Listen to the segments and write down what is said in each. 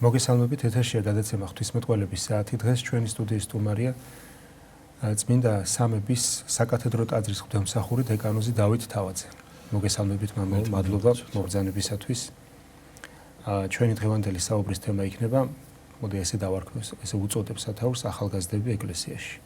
მოგესალმებით, ეთერშია გადაცემა ღვთისმეტყველების საათი. დღეს ჩვენი სტუდიის სტუმარია წმინდა სამების საკათედრო ტაძრის ღვთისმსახური დეკანოზი დავით თავაძე. მოგესალმებით, მამაო, მადლობა მობრძანებისათვის. ჩვენი დღევანდელი საუბრის თემა იქნება, მოდი ესე დავარქვევს, ესე უწოდებ სათაურს ახალგაზრდები ეკლესიაში.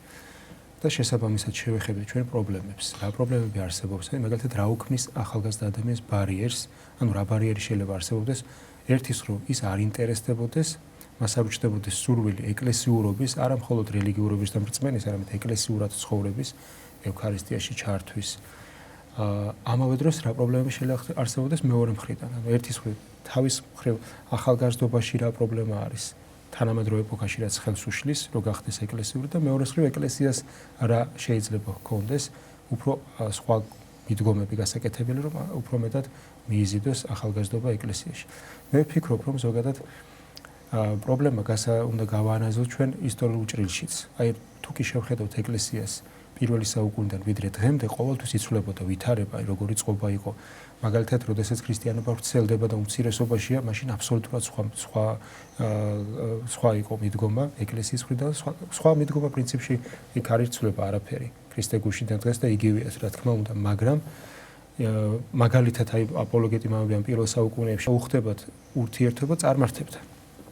და შესაბამისად შევეხებთ ჩვენ პრობლემებს. რა პრობლემები არსებობს? მაგალითად, რა უქმნის ახალგაზრდა ადამიანს ბარიერს, ანუ რა ბარიერი შეიძლება არსებობდეს ერთის რომ ის არ ინტერესდებოდეს, მას არ უჩნდებოდეს სურვილი ეკლესიურობის, არა მხოლოდ რელიგიურობის და მრწმენის, არამედ ეკლესიურად ცხოვრების, ევქარისტიაში ჩართვის. ამავე დროს რა პრობლემები შეიძლება არსებობდეს მეორე მხრიდან. ანუ ერთის მხრივ თავის მხრივ ახალგაზრდობაში რა პრობლემა არის, თანამედროვე ეპოქაში რაც ხელს უშლის, რომ გახდეს ეკლესიური და მეორე მხრივ ეკლესიას რა შეიძლება ჰქონდეს, უფრო სხვა მიდგომები გასაკეთებელი, რომ უფრო მეტად მიიზიდოს ახალგაზრდობა ეკლესიაში. მე ვფიქრობ, რომ ზოგადად პრობლემა უნდა გავაანალიზოთ ჩვენ ისტორიულ ჭრილშიც. აი თუ კი შევხედავთ ეკლესიას პირველი საუკუნიდან ვიდრე დღემდე ყოველთვის იცვლებოდა ვითარება, როგორი წყობა იყო. მაგალითად, როდესაც ქრისტიანობა ვრცელდება და უმცირესობაშია, მაშინ აბსოლუტურად სხვა იყო მიდგომა ეკლესიის მხრიდან, სხვა მიდგომა პრინციპში იქ არ იცვლება არაფერი. ქრისტე გუშინდან დღეს და იგივეა, რა თქმა უნდა, მაგრამ მაგალითად აი აპოლოგეტი მამები ამ პირველ საუკუნეებში უხდებათ ურთიერთობა წარმართებთან.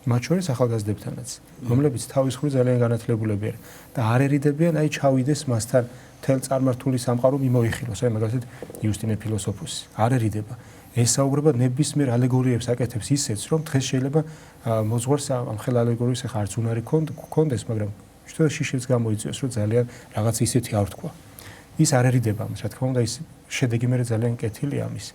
მათ შორის ახალგაზრდებთანაც, რომლებიც თავის მხრივ ძალიან განათლებულები არიან და არ ერიდებიან აი ჩავიდეს მასთან თელ წარმართული სამყარო მიმოიხილოს. აი მაგალითად იუსტინე ფილოსოფოსი არერიდება. ესაუბრება ნებისმიერ ალეგორიებს აკეთებს ისეც, რომ დღეს შეიძლება მოძღვარს ამ ხელ ალეგორიის ახ არც უნარი გქონდეს, მაგრამ შტო შიშიც გამოიწვიოს, რომ ძალიან რაღაც ისეთი არ თქვა. ის არერიდება ამას, რა თქმა უნდა, ის შედეგი მე ძალიან კეთილია ამის.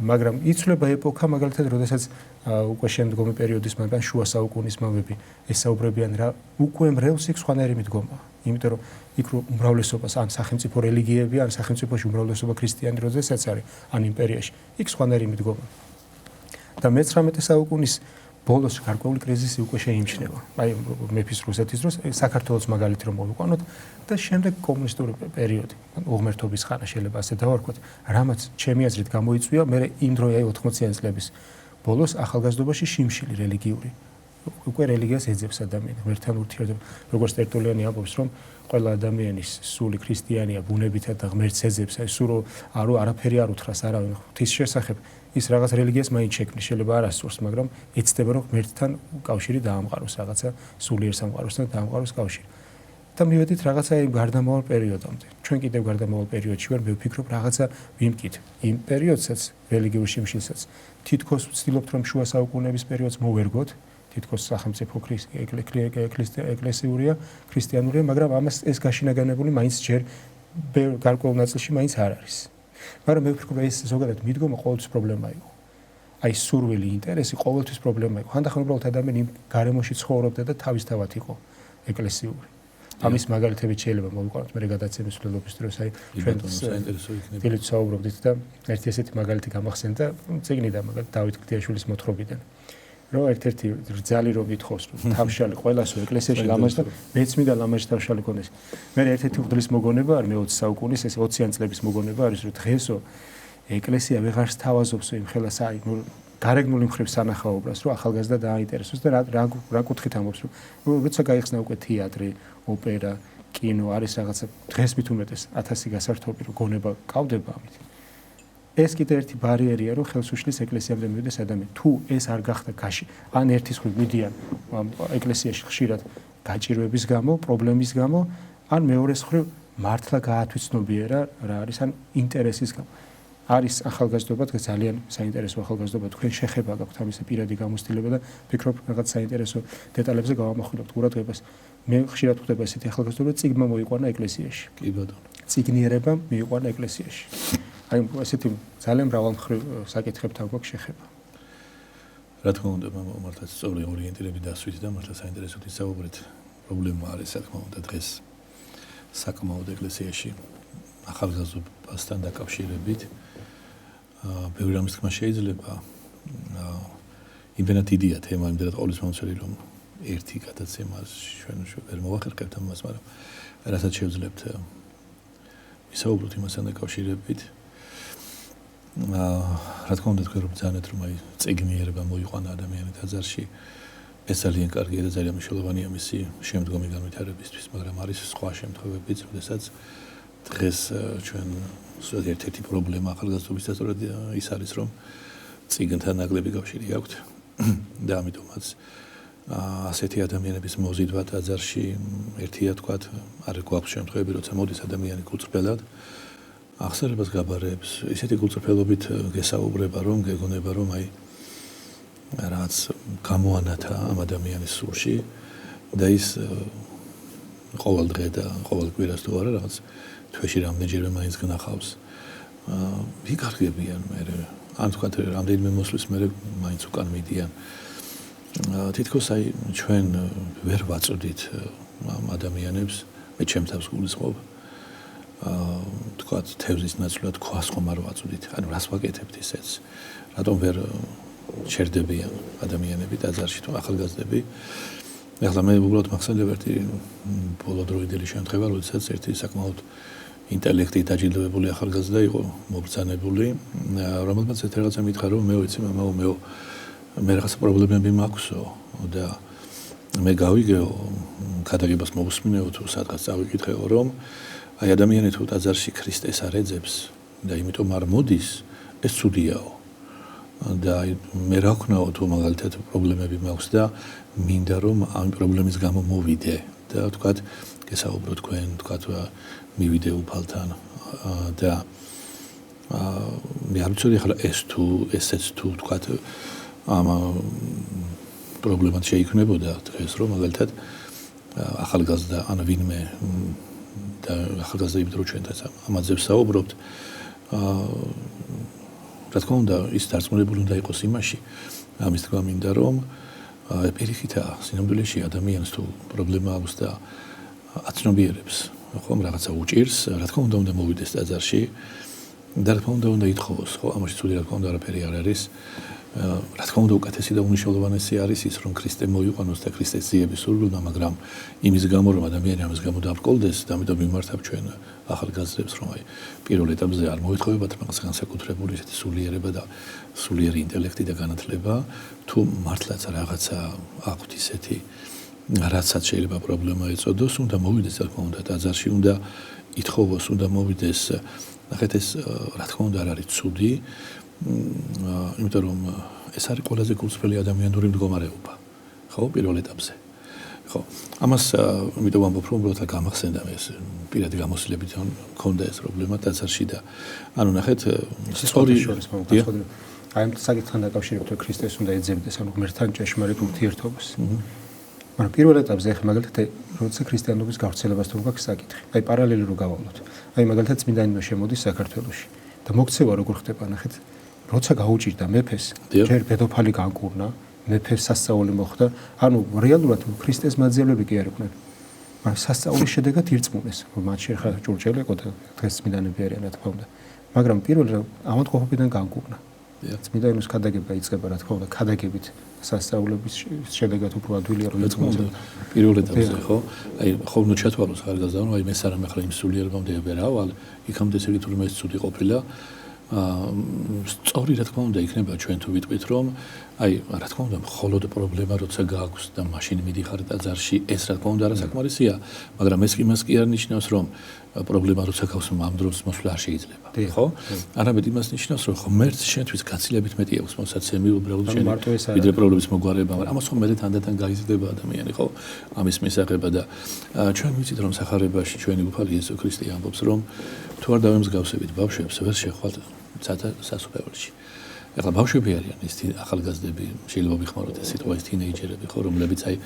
მაგრამ იცვლება ეპოქა, მაგალითად, როდესაც უკვე შემდგომი პერიოდის მაგან შუა საუკუნის მამები ესაუბრებიან რა უკვე მრევლს იქ სხვანაირი მიდგომა. იმიტომ რომ იქ უმრავლესობას ან სახელმწიფო რელიგიები, ან სახელმწიფოში უმრავლესობა ქრისტიანი როდესაც არის, ან იმპერიაში, იქ სხვანაირი მიდგომა. და მე-19 საუკუნის ბოლოს გარკვეული კრიზისი უკვე შეიმჩნევა. აი მეფის რუსეთის დროს საქართველოს მაგალითი რომ მოვიყვანოთ და შემდეგ კომუნისტური პერიოდი, უღმერთობის ხანა შეიძლება ასე დავარქვათ, რამაც ჩემი აზრით გამოიწვია მე იმ დროი აი 80-იანი წლების ბოლოს ახალგაზრდობაში შიმშილი რელიგიური. უკვე რელიგიას ეძებს ადამიანი, ღმერთთან ურთიერთობა. როგორც ტერტულიანი ამბობს, რომ ყველა ადამიანის სული ქრისტიანია ბუნებითა და ღმერთს ეძებს, აი სულ არაფერი არ უთხრას არავინ ღვთის შესახებ. ის რაღაც რელიგიას მაინც შექმნის, შეიძლება არ ასწორს, მაგრამ ეცდება რომ ღმერთთან კავშირი დაამყაროს, რაღაცა სულიერ სამყაროსთან დაამყაროს კავშირი. და მივედით რაღაცა იმ გარდამავალ პერიოდამდე. ჩვენ კიდევ გარდამავალ პერიოდში ვარ, მე ვფიქრობ რაღაცა ვიმკით. იმ პერიოდსაც, რელიგიურ შიმშილსაც, თითქოს ვცდილობთ რომ შუა საუკუნეების პერიოდს მოვერგოთ, თითქოს სახელმწიფო ეკლესიურია, ქრისტიანულია, მაგრამ ამას ეს გაშინაგანებული მაინც ჯერ გარკვეულ ნაწილში მაინც არ არის. მაგრამ მე ვფიქრობ, ეს ზოგადად მიდგომა ყოველთვის პრობლემა იყო. აი სურვილი, ინტერესი ყოველთვის პრობლემა იყო. ხანდახან უბრალოდ ადამიანი იმ გარემოში ცხოვრობდა და თავისთავად იყო ეკლესიური. ამის მაგალითები შეიძლება მოვიყვანოთ მე გადაცემის მსვლელობის დროს, აი ჩვენ დილით საუბრობდით და ერთი ესეთი მაგალითი გამახსენდა წიგნიდან, მაგალითად დავით გდიაშვილის მოთხრობიდან. რომ ერთ-ერთი რძალი რომ ვითხოვს, თავშალი ყველასო ეკლესიაში ლამაზ და მეწმინდა ლამაზ თავშალი კონდეს. მე ერთ-ერთი უძლის მოგონება არ მე 20 საუკუნის ეს 20-იანი წლების მოგონება არის, რომ დღესო ეკლესია ვეღარს თავაზობსო იმ ხელას აი გარეგნული მხრივ სანახაობას, რომ ახალგაზრდა დააინტერესოს და რა კუთხით ამბობს, რომ როცა გაიხსნა უკვე თეატრი, ოპერა, კინო, არის რაღაცა დღეს მით უმეტეს 1000 გასართობი რომ გონება ყავდება ამით. ეს კიდევ ერთი ბარიერია, რომ ხელს უშლის ეკლესიამდე მივიდეს ადამიანი. თუ ეს არ გახდა გაში, ან ერთის მხრივ მიდიან ეკლესიაში ხშირად გაჭირვების გამო, პრობლემის გამო, ან მეორეს მხრივ მართლა გაათვისნობიერა რა არის, ან ინტერესის გამო. არის ახალგაზრდობა, დღეს ძალიან საინტერესო ახალგაზრდობა, თქვენ შეხება გაქვთ ამის პირადი გამოცდილება და ვფიქრობ, რაღაც საინტერესო დეტალებზე გავამახვილებთ ყურადღებას. მე ხშირად ვხვდება ესეთი ახალგაზრდობა, წიგნმა მოიყვანა ეკლესიაში. კი ბატონო. წიგნიერება მიიყვანა ეკლესიაში. აი ესეთი ძალიან მრავალმხრივ საკითხებთან გვაქვს შეხება. რა თქმა უნდა, მართლა სწორი ორიენტირები დასვით და მართლა საინტერესოდ ისაუბრეთ. პრობლემა არის, რა თქმა უნდა, დღეს საკმაოდ ეკლესიაში ახალგაზრდობასთან დაკავშირებით ბევრი რამის თქმა შეიძლება იმდენად დიდია თემა, იმდენად ყოვლისმომცველი, რომ ერთი გადაცემა ჩვენ ვერ მოვახერხებთ ამას, მაგრამ რასაც შევძლებთ ვისაუბროთ იმასთან დაკავშირებით. რა თქმა უნდა, თქვენ რომ ბრძანეთ, რომ აი წიგნიერება მოიყვანა ადამიანის ტაძარში, ეს ძალიან კარგია და ძალიან მნიშვნელოვანია მისი შემდგომი განვითარებისთვის, მაგრამ არის სხვა შემთხვევებიც, როდესაც დღეს ჩვენ ერთ-ერთი პრობლემა ახალგაზრდობის სწორედ ის არის, რომ წიგნთან ნაკლები კავშირი აქვთ და ამიტომაც ასეთი ადამიანების მოზიდვა ტაძარში ერთია თქვათ, არ გვაქვს შემთხვევები, როცა მოდის ადამიანი გულწრფელად, აღსარებას გაბარებს, ისეთი გულწრფელობით გესაუბრება, რომ გეგონება, რომ აი რაც გამოანათა ამ ადამიანის სულში და ის ყოველ დღე და ყოველ კვირას თუ არა რაღაც თვეში რამდენჯერმე მაინც გნახავს. ვიკარგებიან მე ან თქვათ რამდენიმე მოსვლის მერე მაინც უკან მიდიან. თითქოს აი ჩვენ ვერ ვაწვდით ამ ადამიანებს, მე ჩემ თავს გულისხმობ. თქვათ თევზის ნაცვლად ქვას ხომ არ ვაწვდით. ანუ რას ვაკეთებთ ისეც? რატომ ვერ ჩერდებიან ადამიანები ტაძარში თუ ახალგაზრდები? ეხლა მე უბრალოდ მახსენდება ერთი ბოლოდროინდელი შემთხვევა, როდესაც ერთი საკმაოდ ინტელექტით დაჯილდოვებული ახალგაზრდა იყო მობრძანებული, რომელმაც ერთ რაღაცა მითხრა, რომ მე ვიცი მამაო, მე რაღაც პრობლემები მაქვსო და მე გავიგეო, გადაგებას მოვუსმინეო თუ სადღაც წავიკითხეო, რომ აი ადამიანი თუ ტაძარში ქრისტეს არ ეძებს და იმიტომ არ მოდის, ეს ცუდიაო. და მე რა ვქნაო თუ მაგალითად პრობლემები მაქვს და მინდა რომ ამ პრობლემის გამო მოვიდე და თქვათ გესაუბრო თქვენ, თქვათ მივიდე უფალთან და მე არ ვიცოდი ახლა ესეც თუ თქვათ ამ პრობლემად შეიქმნებოდა დღეს რომ მაგალითად ახალგაზრდა ან ვინმე და ახალგაზრდა იმიტომ რომ ჩვენთან ამაზე ვსაუბრობთ რა თქმა უნდა ის დარწმუნებული უნდა იყოს იმაში ამის თქმა მინდა რომ პირიქითაა სინამდვილეში ადამიანს თუ პრობლემა აქვს და აცნობიერებს ხომ რაღაცა უჭირს რა თქმა უნდა მოვიდეს ტაძარში და რა თქმა უნდა ითხოვოს ხო ამაში ცუდი რა თქმა უნდა არაფერი არ არის რა თქმა უნდა უკეთესი და უნიშნულოვანესი არის ის რომ ქრისტე მოიყვანოს და ქრისტეს ძიების სურვილმა მაგრამ იმის გამო რომ ადამიანი ამის გამო დაბრკოლდეს და ამიტომ მიმართავ ჩვენ ახალგაზრდებს რომ აი პირველ ეტაპზე არ მოითხოვებათ რაღაც განსაკუთრებული ესეთი სულიერება და სულიერი ინტელექტი და განათლება თუ მართლაც რაღაცა აქვთ ისეთი რაცაც შეიძლება პრობლემა ეწოდოს უნდა მოვიდეს რა თქმა უნდა ტაძარში უნდა ითხოვოს უნდა მოვიდეს ნახეთ ეს რა თქმა უნდა არ არის ცუდი იმიტომ რომ ეს არის ყველაზე გულწრფელი ადამიანური მდგომარეობა ხო პირველ ეტაპზე ხო ამას იმიტომ ამბობ რომ უბრალოდ გამახსენდა ეს პირადი გამოსილებით მქონდა ეს პრობლემა ტაძარში და ანუ ნახეთ სწორი აი ამ საკითხთან დაკავშირებით რომ ქრისტეს უნდა ეძებდეს ანუ ღმერთთან ჭეშმარიტ ურთიერთობას მაგრამ პირველ ეტაპზე ახლა მაგალითად როცა ქრისტიანობის გავრცელებას თუ გაქვს საკითხი აი პარალელი რო გავავლოთ აი მაგალითად წმინდანინო შემოდის საქართველოში და მოქცევა როგორ ხდება ნახეთ როცა გაუჭირდა მეფეს ჯერ პედოფალი განკურნა მეფეს სასწაული მოხდა ანუ რეალურად ქრისტეს მაძიებლები კი არ იყვნენ მაგრამ სასწაულის შედეგად ირწმუნეს მათ შეხა ჭურჭელი იყო და დღეს წმინდანები არიან რა თქმა უნდა მაგრამ პირველ ამოწყობიდან განკურნა წმინდანების ქადაგება იწყება რა თქმა უნდა ქადაგებით სასწაულების შედეგად უფრო ადვილია რომ ირწმუნოს პირველ ეტაპზე ხო აი ხოლმე ჩათვალოს ახალგაზრდა რომ აი მე სარამ ახლა იმ სულიერებამდე ვერავ იქამდე ესე თურმე ეს ცუდი ყოფილა სწორი რა თქმა უნდა იქნება ჩვენ თუ ვიტყვით რომ აი რა თქმა უნდა მხოლოდ პრობლემა როცა გააქვს და მაშინ მიდიხარ ტაძარში ეს რა თქმა უნდა არასაკმარისია მაგრამ ეს იმას კი არ ნიშნავს რომ პრობლემა როცა გაქვს ამ დროს მოსვლა არ შეიძლება ხო არამედ იმას ნიშნავს რომ ღმერთს შენთვის გაცილებით მეტი აქვს მოსაცემი უბრალოდ შენ ვიდრე პრობლემის მოგვარება მაგრამ ამას ხომ მე თანდათან გაიზრდება ადამიანი ხო ამის მისაღება და ჩვენ ვიცით რომ სახარებაში ჩვენი უფალი იესო ქრისტე ამბობს რომ თუ არ დავემსგავსებით ბავშვებს ვერ შეხვალთ სასუფეველში ეხლა ბავშვები არიან ის ახალგაზრდები შეიძლება ვიხმაროთ ეს სიტყვა ის თინეიჯერები ხო რომლებიც აი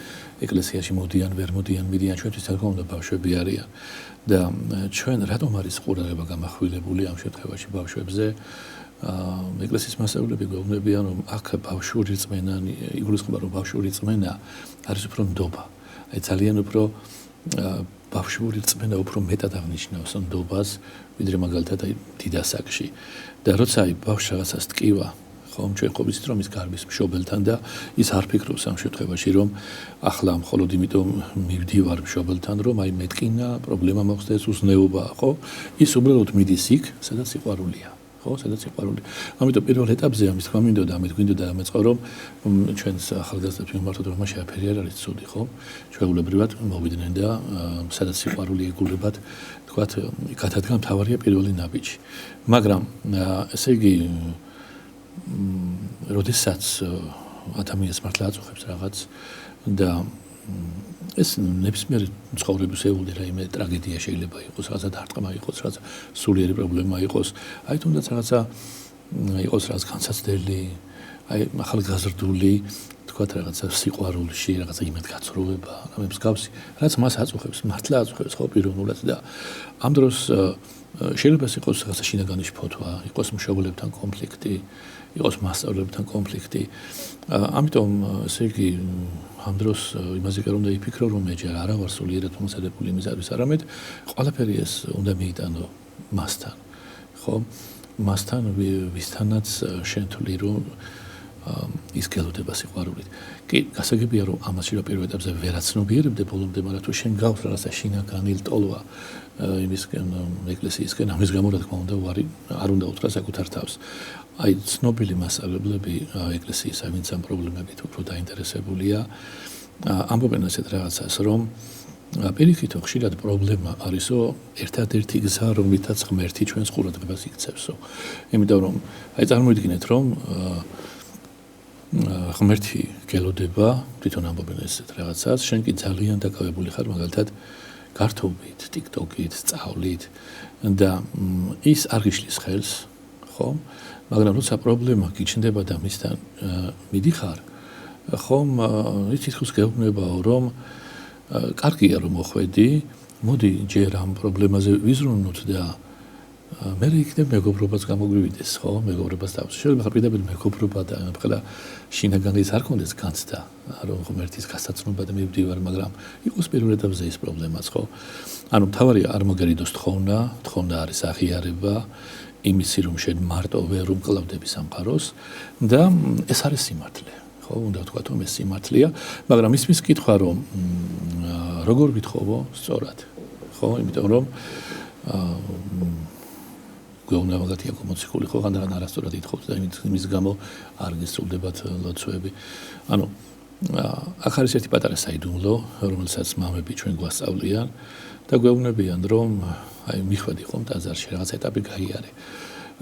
ეკლესიაში მოდიან ვერ მოდიან მიდიან ჩვენთვის რა თქმა უნდა ბავშვები არიან და ჩვენ რატომ არის ყურადღება გამახვილებული ამ შემთხვევაში ბავშვებზე ეკლესიის მასწავლებლები გვეუბნებიან რომ აქ ბავშვური რწმენა იგულისხმება რომ ბავშვური რწმენა არის უფრო ნდობა აი ძალიან უფრო ბავშვური რწმენა უფრო მეტად აღნიშნავს ნდობას, ვიდრე მაგალითად აი დიდ ასაკში. და როცა აი ბავშვს რაღაცას ტკივა, ხომ ჩვენ ხო ვიცით რომ ის გარბის მშობელთან და ის არ ფიქრობს ამ შემთხვევაში რომ ახლა მხოლოდ იმიტომ მივდივარ მშობელთან რომ აი მეტკინა პრობლემა მოხდეს უზნეობაა, ხო? ის უბრალოდ მიდის იქ, სადაც სიყვარულია. ხო, სადაც სიყვარული. ამიტომ პირველ ეტაპზე ამის თქმა მინდოდა, ამით გვინდოდა ამეწყო რომ ჩვენს ახალგაზრდებს მიმართოთ რომ შეაფერი არ არის ცუდი, ხო? ჩვეულებრივად მოვიდნენ და სადაც სიყვარული ეგულებათ, თქვათ, გადადგა მთავარია პირველი ნაბიჯი. მაგრამ ესე იგი როდესაც ადამიანს მართლა აწუხებს რაღაც და ეს ნებისმიერი ცხოვრების ეულე რაიმე ტრაგედია შეიძლება იყოს, რაღაცა დარტყმა იყოს, რაღაცა სულიერი პრობლემა იყოს, აი თუნდაც რაღაცა იყოს რაღაც განსაცდელი, აი ახალგაზრდული, თქვათ რაღაცა სიყვარულში, რაღაცა იმედგაცრუება, რამე მსგავსი, რაც მას აწუხებს, მართლა აწუხებს ხო პიროვნულად და ამ დროს შეიძლება იყოს რაღაცა შინაგანი შფოთვა, იყოს მშობლებთან კონფლიქტი, იყოს მასწავლებლებთან კონფლიქტი. ამიტომ ესე იგი ამ დროს იმაზე კი რომ უნდა იფიქრო რომ მე ჯერ არა ვარ სულიერად მომზადებული იმისათვის, არამედ ყველაფერი ეს უნდა მიიტანო მასთან. ხო? მასთან ვისთანაც შენ თვლი რომ ის გელოდება სიყვარულით. კი, გასაგებია რომ ამაში რა პირველ ეტაპზე ვერაცნობიერებდე ბოლომდე, მაგრამ თუ შენ გავს რაღაცა შინაგანი ლტოლვა იმისკენ ეკლესიისკენ, ამის გამო რა თქმა უნდა უარი არ უნდა უთხრა საკუთარ თავს. აი ცნობილი მასწავლებლები ეკლესიის ვინც ამ პრობლემებით უფრო დაინტერესებულია, ამბობენ ასეთ რაღაცას, რომ პირიქით ხშირად პრობლემა არისო ერთადერთი გზა რომლითაც ღმერთი ჩვენს ყურადღებას იქცევსო. იმიტომ რომ აი წარმოიდგინეთ რომ ღმერთი გელოდება, თვითონ ამბობენ ესეთ რაღაცას, შენ კი ძალიან დაკავებული ხარ მაგალითად გართობით, TikTok-ით, სწავლით და ის არ გიშლის ხელს, ხო? მაგრამ როცა პრობლემა გიჩნდება და მისთან მიდიხარ, ხომ ის თითქოს გეუბნებაო რომ კარგია რომ მოხვედი, მოდი ჯერ ამ პრობლემაზე ვიზრუნოთ და მე იქნებ მეგობრობაც გამოგვივიდეს, ხო? მეგობრობას დავს. შეიძლება პირდაპირ მეგობრობა და ყველა შინაგანი ის არ კონდეს განცდა, რომ ღმერთის გასაცნობა და მივდივარ, მაგრამ იყოს პირველ ეტაპზე ის პრობლემაც, ხო? ანუ მთავარია არ მოგერიდოს თხოვნა, თხოვნა არის აღიარება, იმისი რომ შენ მარტო ვერ უმკლავდები სამყაროს და ეს არის სიმართლე. ხო, უნდა ვთქვათ რომ ეს სიმართლეა, მაგრამ ისმის კითხვა რომ როგორ ვითხოვო სწორად. ხო, იმიტომ რომ გვეუბნება მაგათი აქ მოციქული ხო, ხანდახან არასწორად ითხოვთ და იმის გამო არ გისრულდებათ ლოცვები. ანუ აქ არის ერთი პატარა საიდუმლო, რომელსაც მამები ჩვენ გვასწავლიან და გვეუბნებიან რომ აი მიხვედი ხომ ტაძარში რაღაც ეტაპი გაიარე.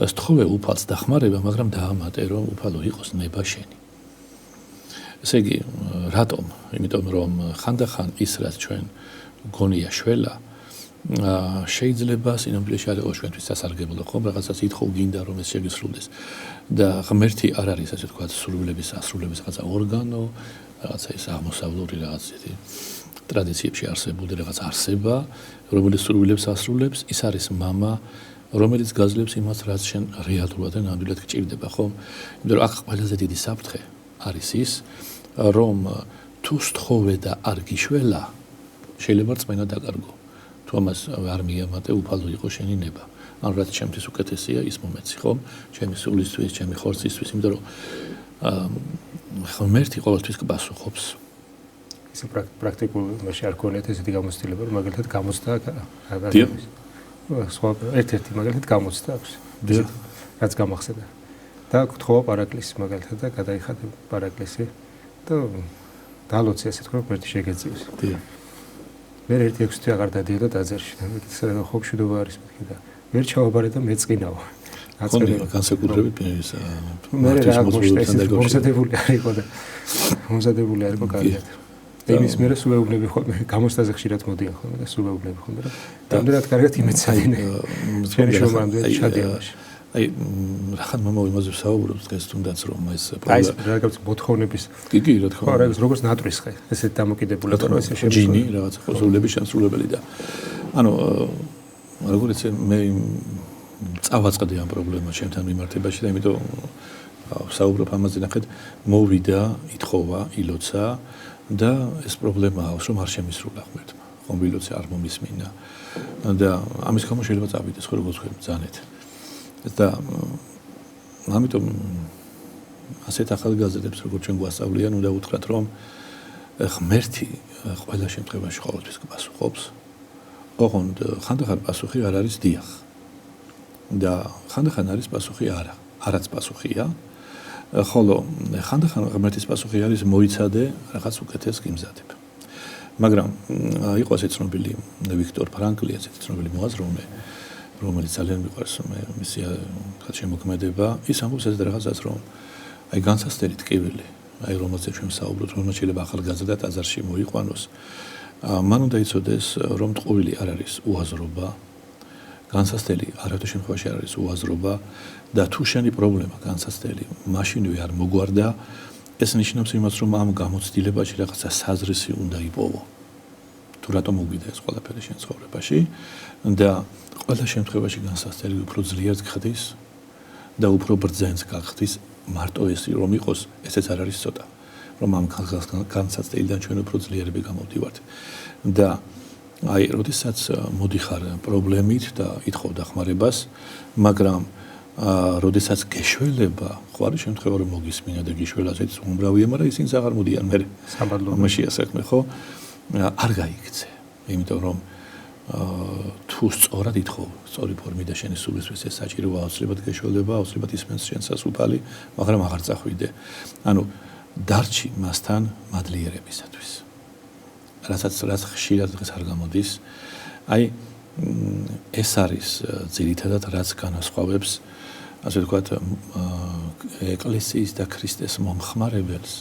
სთხოვე უფალს დახმარება, მაგრამ დაამატე რომ უფალო იყოს ნება შენი. ესე იგი, რატომ? იმიტომ რომ ხანდახან ის რაც ჩვენ გონია შველა შეიძლება სინამდვილეში არ იყოს ჩვენთვის სასარგებლო, ხომ? რაღაცას ითხოვ გინდა რომ ეს შეგისრულდეს. და ღმერთი არ არის ასე თქვა სრულების ასრულების რაღაცა ორგანო, რაღაცა ის აღმოსავლური რაღაც ისეთი ტრადიციებში არსებული რაღაც არსება, რომელიც სრულებს ასრულებს, ის არის მამა, რომელიც გაძლევს იმას, რაც შენ რეალურად და ნამდვილად გჭირდება, ხო? იმიტომ რომ აქ ყველაზე დიდი საფრთხე არის ის, რომ თუ სთხოვე და არ გიშველა, შეიძლება რწმენა დაკარგო. თუ ამას არ მიამატე, უფალო იყო შენი ნება. ანუ რაც ჩემთვის უკეთესია, ის მომეცი, ხო? ჩემი სულისთვის, ჩემი ხორცისთვის, იმიტომ რომ ღმერთი ყოველთვის გპასუხობს. ისე პრაქტიკულ მასში არ გქონიათ ესეთი გამოცდილება, რომ მაგალითად გამოცდა სხვა ერთ-ერთი მაგალითად გამოცდა აქვს. რაც გამახსენდა. და გთხოვა პარაკლისი მაგალითად და გადაიხადა პარაკლისი და დალოცე ასე თქვა ღმერთი შეგეწიოს. დიახ. მე ერთი 6 თვე აღარ დადიოდა ტაძარში და მე ხო მშვიდობა არის მეთქი და ვერ ჩავაბარე და მეწყინაო. აწყდება განსაკუთრებით ის მე რა მომზადებული არისო და მომზადებული არისო კარგად. იმის მერე სულეუბნები ხოლმე გამოსტაზე ხშირად მოდიან ხოლმე და სულეუბნები ხოლმე და რამდენად კარგად იმეცადინე. ჩვენი შრომამდე ჩადიალაში. აი რახან მამა იმაზე საუბრობს დღეს თუნდაც რომ ეს აი რაღაც მოთხოვნების კი რა თქმა უნდა რა როგორც ნატრისხე ესეთ დამოკიდებულება რომ ესე შემოგვიყვება ჯინი რაღაც ხოსულების შემსრულებელი და ანუ როგორც მე წავაწყდი ამ პრობლემას ჩემთან მიმართებაში და იმიტომ საუბრობ ამაზე ნახეთ მოვიდა ითხოვა ილოცა და ეს პრობლემა აქვს რომ არ შემისრულა ღმერთმა ხომბილოცი არ მომისმინა და ამის გამო შეიძლება წავიდეს ხო როგორც თქვენ ბრძანეთ და ამიტომ ასეთ ახალგაზრდებს როგორც ჩვენ გვასწავლიან უნდა უთხრათ რომ ღმერთი ყველა შემთხვევაში ყოველთვის გასუხობს ოღონდ ხანდახან პასუხი არ არის დიახ და ხანდახან არის პასუხი არა არაც პასუხია ხოლო ხანდახან ღმერთის პასუხი არის მოიცადე რაღაც უკეთეს გიმზადებ მაგრამ იყო ასეთი ცნობილი ვიქტორ ფრანკლი ასეთი ცნობილი მოაზროვნე რომელიც ძალიან მიყვარს მისი შემოქმედება ის ამბობს ეს რაღაცას რომ აი განსასწრებით ტკივილი აი რომელზეც ჩვენ საუბრობთ რომელსაც შეიძლება ახალგაზრდა ტაძარში მოიყვანოს მან უნდა იცოდეს რომ ტყუილი არ არის უაზრობა განსასწრელი არათუ შემთხვევაში არ არის უაზრობა და თუ შენი პრობლემა განსასწრელი მაშინვე არ მოგვარდა ეს ნიშნავს იმას რომ ამ გამოცდილებაში რაღაცა საზრისი უნდა იპოვო თუ რატომ მოგვიდა ეს ყველაფერი შენ ცხოვრებაში და ყველა შემთხვევაში განსასწრელი უფრო ძლიერს გხდის და უფრო ბრძენს გახდის მარტო ეს რომ იყოს ესეც არ არის ცოტა რომ ამ განსასწრელიდან ჩვენ უფრო ძლიერები გამოვდივართ და აი როდესაც მოდიხარ პრობლემით და ითხოვ დახმარებას მაგრამ როდესაც გეშველება ხო არის შემთხვევა რომ მოგისმინა და გიშველაზეც უმრავია მაგრამ ისინი აღარ მოდიან მე სამბადლომაშია საქმე ხო არ გაიქცე იმიტომ რომ თუ სწორად ითხოვ სწორი ფორმით და შენი სულისთვის ეს საჭიროა აუცილებლად გეშველება აუცილებლად ისმენს შენსაც უფალი მაგრამ აღარ წახვიდე ანუ დარჩი მასთან მადლიერებისათვის რაც ხშირად დღეს არ გამოდის აი ეს არის ძირითადად რაც განასხვავებს ასე ვთქვათ ეკლესიის და ქრისტეს მომხმარებელს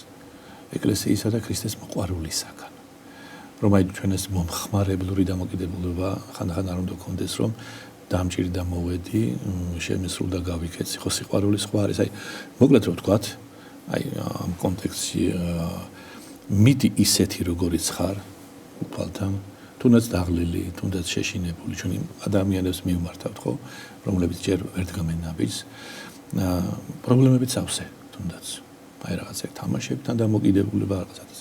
ეკლესიისა და ქრისტეს მოყვარულისაგან რომ აი ჩვენ ეს მომხმარებლური დამოკიდებულება ხანდახან არ უნდა გქონდეს რომ დამჭირდა მოვედი შემისრულ და გავიქეცი ხო სიყვარული სხვა არის აი მოკლედ რომ ვთქვათ აი ამ კონტექსტში მიდი ისეთი როგორიც ხარ უფალთან თუნდაც დაღლილი თუნდაც შეშინებული ჩვენ ადამიანებს მივმართავთ ხო რომლებიც ჯერ ვერ დგამენ ნაბიჯს პრობლემები წავსე თუნდაც აი რაღაცა თამაშებთან დამოკიდებულება რაღაცას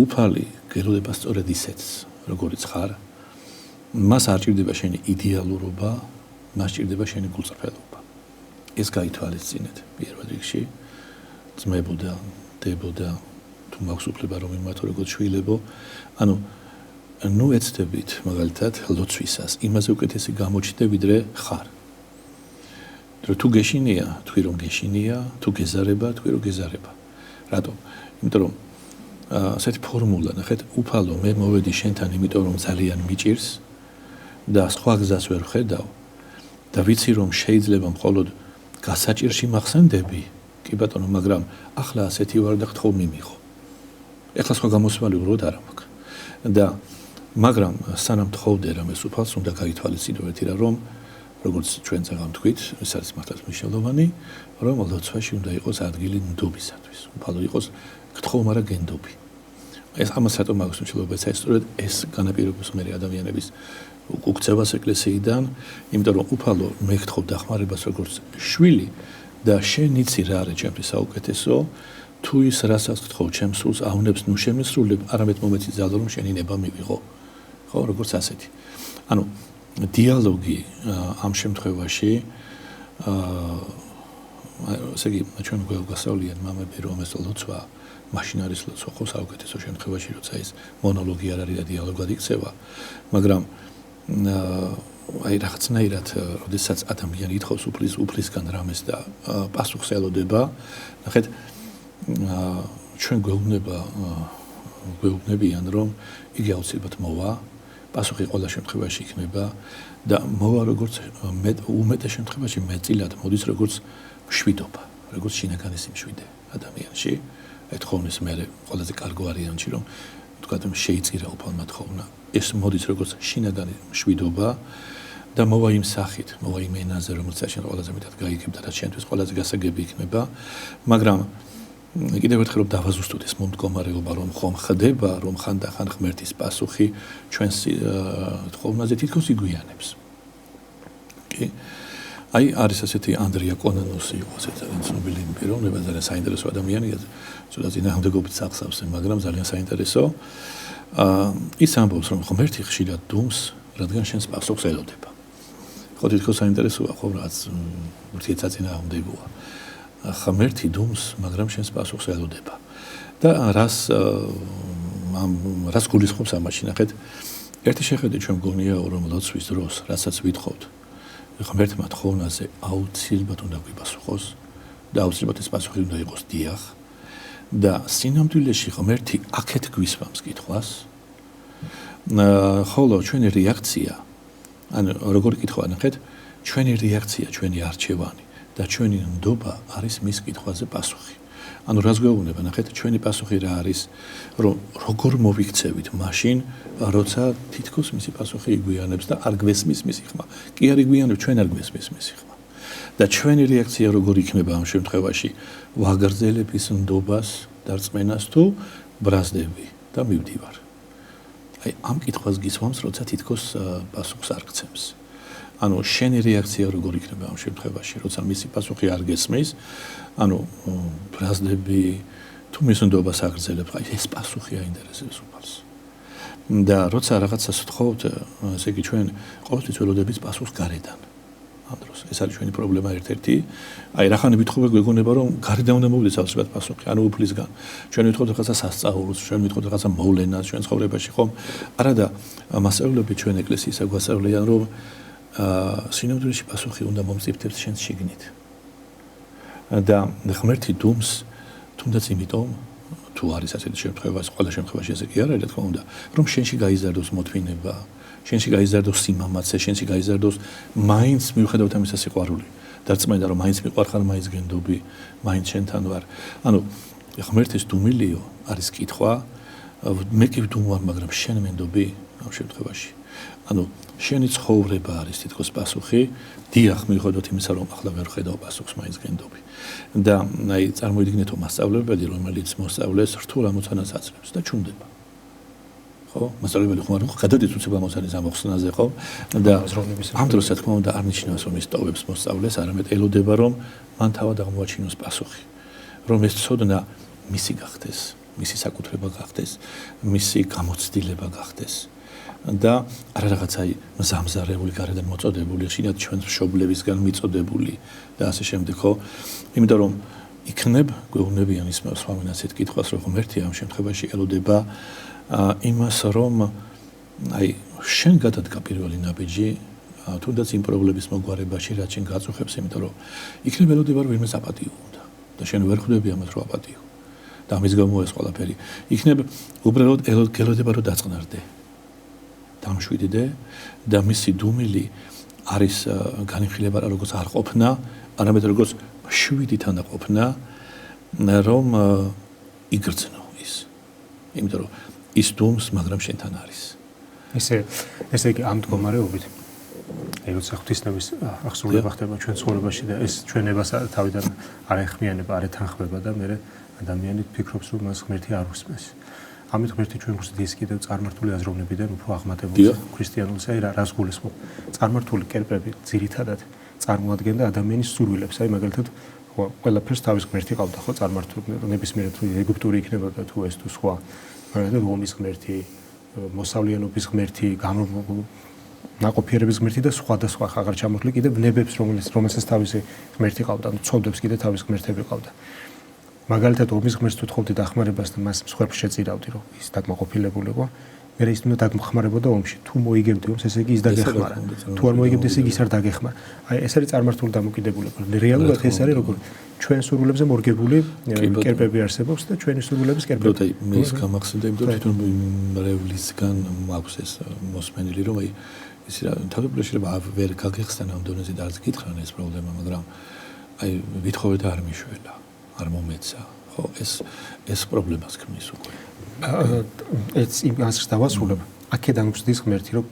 უფალი გელოდება სწორედ ისეთს როგორიც ხარ მას არ ჭირდება შენი იდეალურობა მას ჭირდება შენი გულწრფელობა ეს გაითვალისწინეთ პირველ რიგში ძმებო და დებო და თუ მაქვს უფლება რომ იმართო როგორც შვილებო ანუ ნუ ეცდებით მაგალითად ლოცვისას იმაზე უკეთესი გამოჩნდე ვიდრე ხარ თუ გეშინია თქვი რომ გეშინია თუ გეზარება თქვი რომ გეზარება რატომ იმიტომ რომ ასეთი ფორმულა ნახეთ უფალო მე მოვედი შენთან იმიტომ რომ ძალიან მიჭირს და სხვა გზას ვერ ხედავ და ვიცი რომ შეიძლება მხოლოდ გასაჭირში მახსენდები კი ბატონო მაგრამ ახლა ასეთი ვარ და გთხოვ მიმიღო ეხლა სხვა გამოსვალი უბრალოდ არ მაქვს და მაგრამ სანამ თხოვდე რამ ეს უფალს უნდა გაითვალისწინო ერთი რა რომ როგორც ჩვენ წაღამთქვით ეს არის მართლაც მნიშვნელოვანი რომ ლოცვაში უნდა იყოს ადგილი ნდობისათვის უფალო იყოს გთხოვ მაგრამ გენდობი ეს ამას რატომ აქვს მნიშვნელობა საერთოდ ეს განაპირობებს მე ადამიანების უკუქცევას ეკლესიიდან იმიტომ რომ უფალო მე გთხოვ დახმარებას როგორც შვილი და შენ იცი რა არის ჩემთვის საუკეთესო თუ ის რასაც გთხოვ ჩემს სულს ავნებს ნუ შემისრულებ არამედ მომეცი ძალა რომ შენი ნება მივიღო ხო როგორც ასეთი ანუ დიალოგი ამ შემთხვევაში ესე იგი ჩვენ გვასწავლიან მამები რომ ეს ლოცვა მაშინ არის ლოცვა ხო საუკეთესო შემთხვევაში როცა ის მონოლოგი არ არის და დიალოგად იქცევა მაგრამ აი რაღაცნაირად როდესაც ადამიანი ითხოვს უფლისგან რამეს და პასუხს ელოდება ნახეთ ჩვენ გვეუბნებიან რომ იგი აუცილებლად მოვა პასუხი ყველა შემთხვევაში იქნება და მოვა როგორც უმეტეს შემთხვევაში მეტწილად მოდის როგორც მშვიდობა როგორც შინაგანი სიმშვიდე ადამიანში ეთხოვნის მე ყველაზე კარგი ვარიანტი რომ თქვათ შეიწირა უფალმა თხოვნა ეს მოდის როგორც შინაგანი მშვიდობა და მოვა იმ სახით მოვა იმ ენაზე რომელსაც შენ ყველაზე მეტად გაიგებ და რაც შენთვის ყველაზე გასაგები იქნება მაგრამ კიდევ ერთხელ რომ დავაზუსტოთ ეს მომდგომარეობა რომ ხომ ხდება რომ ხანდახან ღმერთის პასუხი ჩვენს თხოვნაზე თითქოს იგვიანებს კი აი არის ასეთი ანდრია კონანოსი იყო ძალიან ცნობილი პიროვნება, ძალიან საინტერესო ადამიანია, ცოტა წინააღმდეგობით სახსავს, მაგრამ ძალიან საინტერესო. ის ამბობს, რომ ღმერთი ხშირად დუმს, რადგან შენს პასუხს ელოდება. ხო, თითქოს საინტერესოა, ხო, რაც ურთიერთსაწინააღმდეგოა. ღმერთი დუმს, მაგრამ შენს პასუხს ელოდება. და რას გულისხმობს ამაში, ნახეთ, ერთი შეხედვით ჩვენ მგონია, რომ ლოცვის დროს, რასაც ვითხოვთ, ღმერთმა თხოვნაზე აუცილებლად უნდა გვიპასუხოს და აუცილებლად ეს პასუხი უნდა იყოს დიახ და სინამდვილეში ღმერთი აქეთ გვისვამს კითხვას. ხოლო ჩვენი რეაქცია, ანუ როგორი კითხვა ნახეთ, ჩვენი რეაქცია, ჩვენი არჩევანი და ჩვენი ნდობა არის მის კითხვაზე პასუხი. ანუ რას გვეუბნება, ნახეთ, ჩვენი პასუხი რა არის, რომ როგორ მოვიქცევით მაშინ, როცა თითქოს მისი პასუხი იგვიანებს და არ გვესმის მისი ხმა. კი არ იგვიანებს, ჩვენ არ გვესმის მისი ხმა. და ჩვენი რეაქცია როგორ იქნება ამ შემთხვევაში? ვაგრძელების ნდობას და რწმენას თუ ბრაზდები და მივდივარ. აი ამ კითხვას გისვამს, როცა თითქოს პასუხს არ გცემს. ანუ შენი რეაქცია როგორ იქნება ამ შემთხვევაში, როცა მისი პასუხი არ გესმის, ანუ ბრაზდები თუ მის ნდობას აგრძელებ, აი ეს პასუხი აინტერესებს უფალს. და როცა რაღაცას ვთხოვთ, ესე იგი ჩვენ ყოველთვის ველოდებით პასუხს გარედან. ამ დროს ეს არის ჩვენი პრობლემა ერთ-ერთი. აი რახანი ვითხოვე გვეგონება რომ გარედან უნდა მოვიდეს ავსებად პასუხი, ანუ უფლისგან. ჩვენ ვითხოვთ რაღაცა სასწაულს, ჩვენ ვითხოვთ რაღაცა მოვლენას ჩვენ ცხოვრებაში, ხომ? არადა მასწავლებლები ჩვენ ეკლესიისა გვასწავლიან რომ სინამდვილეში პასუხი უნდა მომწიფდებს შენს შიგნით. და ღმერთი დუმს თუნდაც იმიტომ თუ არის ასეთი შემთხვევა, ყველა შემთხვევაში ესე კი არ არის, რა თქმა უნდა, რომ შენში გაიზარდოს მოთმინება, შენში გაიზარდოს სიმამაცე, შენში გაიზარდოს მაინც მიუხედავად ამისა სიყვარული. და რწმენა რომ მაინც მიყვარხარ, მაინც გენდობი, მაინც შენთან ვარ. ანუ ღმერთის დუმილიო არის კითხვა, მე კი ვდუმვარ, მაგრამ შენ მენდობი ამ შემთხვევაში. ანუ შენი ცხოვრება არის თითქოს პასუხი, დიახ, მიუხედავად იმისა, რომ ახლა ვერ ხედავ პასუხს, მაინც გენდობი. და აი წარმოიდგინეთო მასწავლებელი, რომელიც მოსწავლეს რთულ ამოცანას აძლევს და ჩუნდება. ხო? მასწავლებელი ხომ არ გადადის უცებ ამოცანის ამოხსნაზე, ხო? და ამ დროს რა თქმა უნდა არ ნიშნავს, რომ ის ტოვებს მოსწავლეს, არამედ ელოდება, რომ მან თავად აღმოაჩინოს პასუხი. რომ ეს ცოდნა მისი გახდეს, მისი საკუთრება გახდეს, მისი გამოცდილება გახდეს. და არა რაღაცა მზამზარებული გარედან მოწოდებული, შინად ჩვენ მშობლებისგან მიწოდებული და ასე შემდეგ, ხო? იმიტომ რომ იქნებ გვეუბნებიან ის სხვამინაც ეს კითხვას, რომ ღმერთი ამ შემთხვევაში ელოდება იმას, რომ აი შენ გადადგა პირველი ნაბიჯი, თუნდაც იმ პრობლემის მოგვარებაში, რაც შენ გაწუხებს, იმიტომ რომ იქნებ ელოდება, რომ ვინმე აპატიო უნდა და შენ ვერ ხვდები ამას, რომ აპატიო. და ამის გამო ეს ყველაფერი. იქნებ უბრალოდ ელოდება, რომ დაწყნარდე. დამშვიდდე და მისი დუმილი არის განიხილება როგორც არ ყოფნა, არამედ როგორც შვიდით ანაყოფნა, რომ იგრძნო ის. იმიტომ რომ ის დუმს, მაგრამ შენთან არის. ესე იგი ამ მდგომარეობით აი როცა ღვთისნების აღსრულება ხდება ჩვენ ცხოვრებაში და ეს ჩვენებას თავიდან არ ეხმიანება, არ ეთანხმება და მე ადამიანი ფიქრობს რომ მას ღმერთი არ უსმენს. ამით ღმერთი ჩვენ გვზრდის კიდევ წარმართული აზროვნებიდან უფრო აღმატებულს ქრისტიანულს, აი რას გულისხმობ? წარმართული კერპები ძირითადად წარმოადგენდა ადამიანის სურვილებს, აი მაგალითად ყველაფერს თავის ღმერთი ყავდა, ხო, წარმართული ნებისმიერ თუ ეგვიპტური იქნებოდა თუ ეს თუ სხვა, მაგალითად ომის ღმერთი, მოსავლიანობის ღმერთი, ნაყოფიერების ღმერთი და სხვა და სხვა აღარ ჩამოთვლი კიდევ ნებებს, რომელსაც თავისი ღმერთი ყავდა, ანუ ცოდებს კიდევ თავის ღმერთები ყავდა. მაგალითად ომის ღმერთს თუ თხოვდი დახმარებას და მას მსხვერპლს შეწირავდი, რომ ის დაგმაყოფილებულიყო, მე ის უნდა დაგმხმარებოდა ომში. თუ მოიგებდი ომს, ესე იგი ის დაგეხმარა. თუ არ მოიგებდი, ესე იგი ის არ დაგეხმარა. აი ეს არის წარმართული დამოკიდებულება. რეალურად ეს არის როგორ ჩვენ სურვილებზე მორგებული კერპები არსებობს და ჩვენი სურვილების კერპები. აი მე ის გამახსენდა, იმიტომ რომ თვითონ მრევლისგან მაქვს ეს მოსმენილი, რომ აი ის თავდაპირველად ვერ გაგეხსნა ამ დონეზე და არც გითხრან ეს პრობლემა, მაგრამ აი ვითხოვე და არ მიშველა. არ მომეცა, ხო, ეს პრობლემას ქმნის უკვე. ეს იმას დავასრულებ. აქედან გვწდის ღმერთი, რომ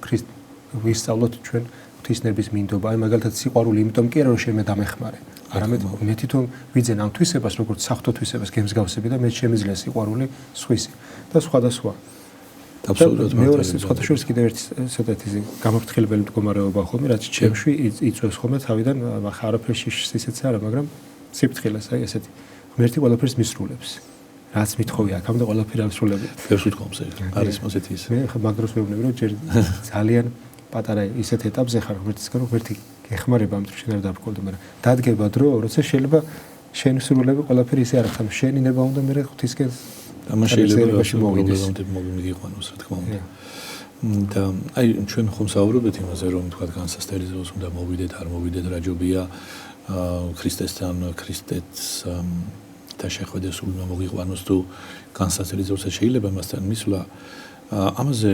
ვისწავლოთ ჩვენ ღვთისნების მინდობა. აი მაგალითად სიყვარული, იმიტომ კი არა რომ შემე დამეხმარე. არამედ მე თვითონ ვიძენ ამ თვისებას, როგორც საღვთო თვისებას გემსგავსები და მე შემიძლია სიყვარული სხვისი და სხვა და სხვა. აბსოლუტურად მეორე სხვათა შორის კიდევ ერთი ცოტათი გამაფრთხილებელი მდგომარეობა ხოლმე, რაც ჩემში იწვევს ხოლმე თავიდან არაფერში ისეც არა, მაგრამ სიფრთხილეს, აი ესეთი ღმერთი ყველაფერს მისრულებს. რაც მithოვი აქამდე ყველაფერი ამსრულებია. ეს უთქვამს არის მოსეთი ის. მე ხა მაგდროს მეუბნები რომ ჯერ ძალიან პატარა ისეთ ეტაპზე ხარ ღმერთისგან რომ ღმერთი ეხმარება ამ შენ არ დაბრკოლდე, მაგრამ დადგება დრო, როცა შეიძლება შენი სრულები ყველაფერი ისე არ ხარ, შენი ნება უნდა მე ღვთისკენ ამას შეიძლება მოვიდეს. მოგიყვანოს რა თქმა უნდა. და აი ჩვენ ხომ საუბრობთ იმაზე რომ თქვა განსასწრელი დროს უნდა მოვიდეთ, არ მოვიდეთ, რა ჯობია ქრისტესთან, ქრისტეს და შეხვედრა სულ უნდა მოგიყვანოს თუ განსასწრელი დროსაც შეიძლება მასთან მისვლა. ამაზე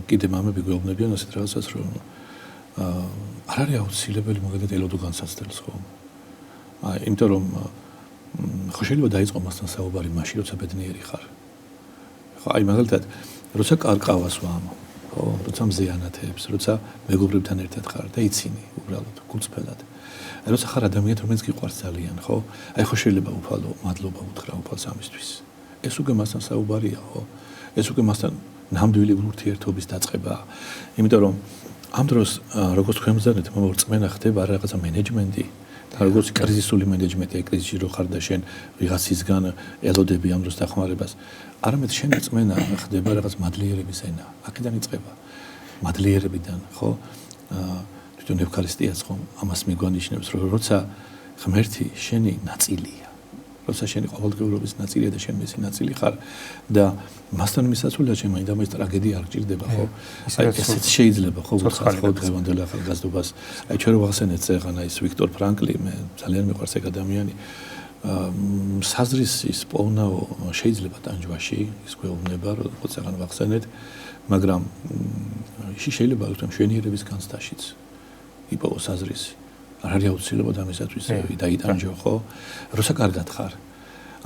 კიდე მამები გვეუბნებიან ასეთ რაღაცას რომ არ არის აუცილებელი მოგედეთ ელოდო განსაცდელს ხო? იმიტომ რომ ხო შეიძლება დაიწყო მასთან საუბარი მაშინ როცა ბედნიერი ხარ. ხო აი მაგალითად როცა კარყავას ვამ, ხო, როცა მზეანათებს, როცა მეგობრებთან ერთად ხარ და იცინი უბრალოდ გულწრფელად. აი როცა ხარ ადამიანი რომელიც გიყვარს ძალიან, ხო? აი ხო შეიძლება უფალო მადლობა უთხრა უფალს ამისთვის. ეს უკვე მასთან საუბარია, ხო? ეს უკვე მასთან ნამდვილი ურთიერთობის დაწყებაა. იმიტომ რომ ამ დროს როგორც თქვენ მზადეთ, რწმენა ხდება რაღაცა მენეჯმენტი და როგორც კრიზისული მენეჯმენტი კრიზისში რო ხარ და შენ ვიღაცისგან ელოდები ამ დროს დახმარებას, არამედ შენ რწმენა ხდება რაღაც მადლიერების ენა. აქედან იწყება. მადლიერებიდან, ხო? თვითონ ევქარისტიაც ხომ ამას მიგვანიშნებს, რომ როცა ღმერთი შენი ნაწილია, როცა შენი ყოველდღიურობის ნაწილია და შენ მისი ნაწილი ხარ და მასთან მისასვლელად შენ მაინდა მას ტრაგედია არ გჭირდება, ხო? აი ესეც შეიძლება, ხო, ხო დღევანდელ ახალგაზრდობას. აი ჩვენ რო ვახსენეთ წეღანა ის ვიქტორ ფრანკლი, მე ძალიან მიყვარს ეგ ადამიანი. საზრისის პოვნაო შეიძლება ტანჯვაში, ის გვეუბნება, როგორც წეღანა ვახსენეთ, მაგრამ ის შეიძლება თვითონ მშვენიერების განცდაშიც იპოვოს საზრისი. არ არის აუცილებლად ამისათვის დაიტანჯო, ხო? როცა კარგად ხარ.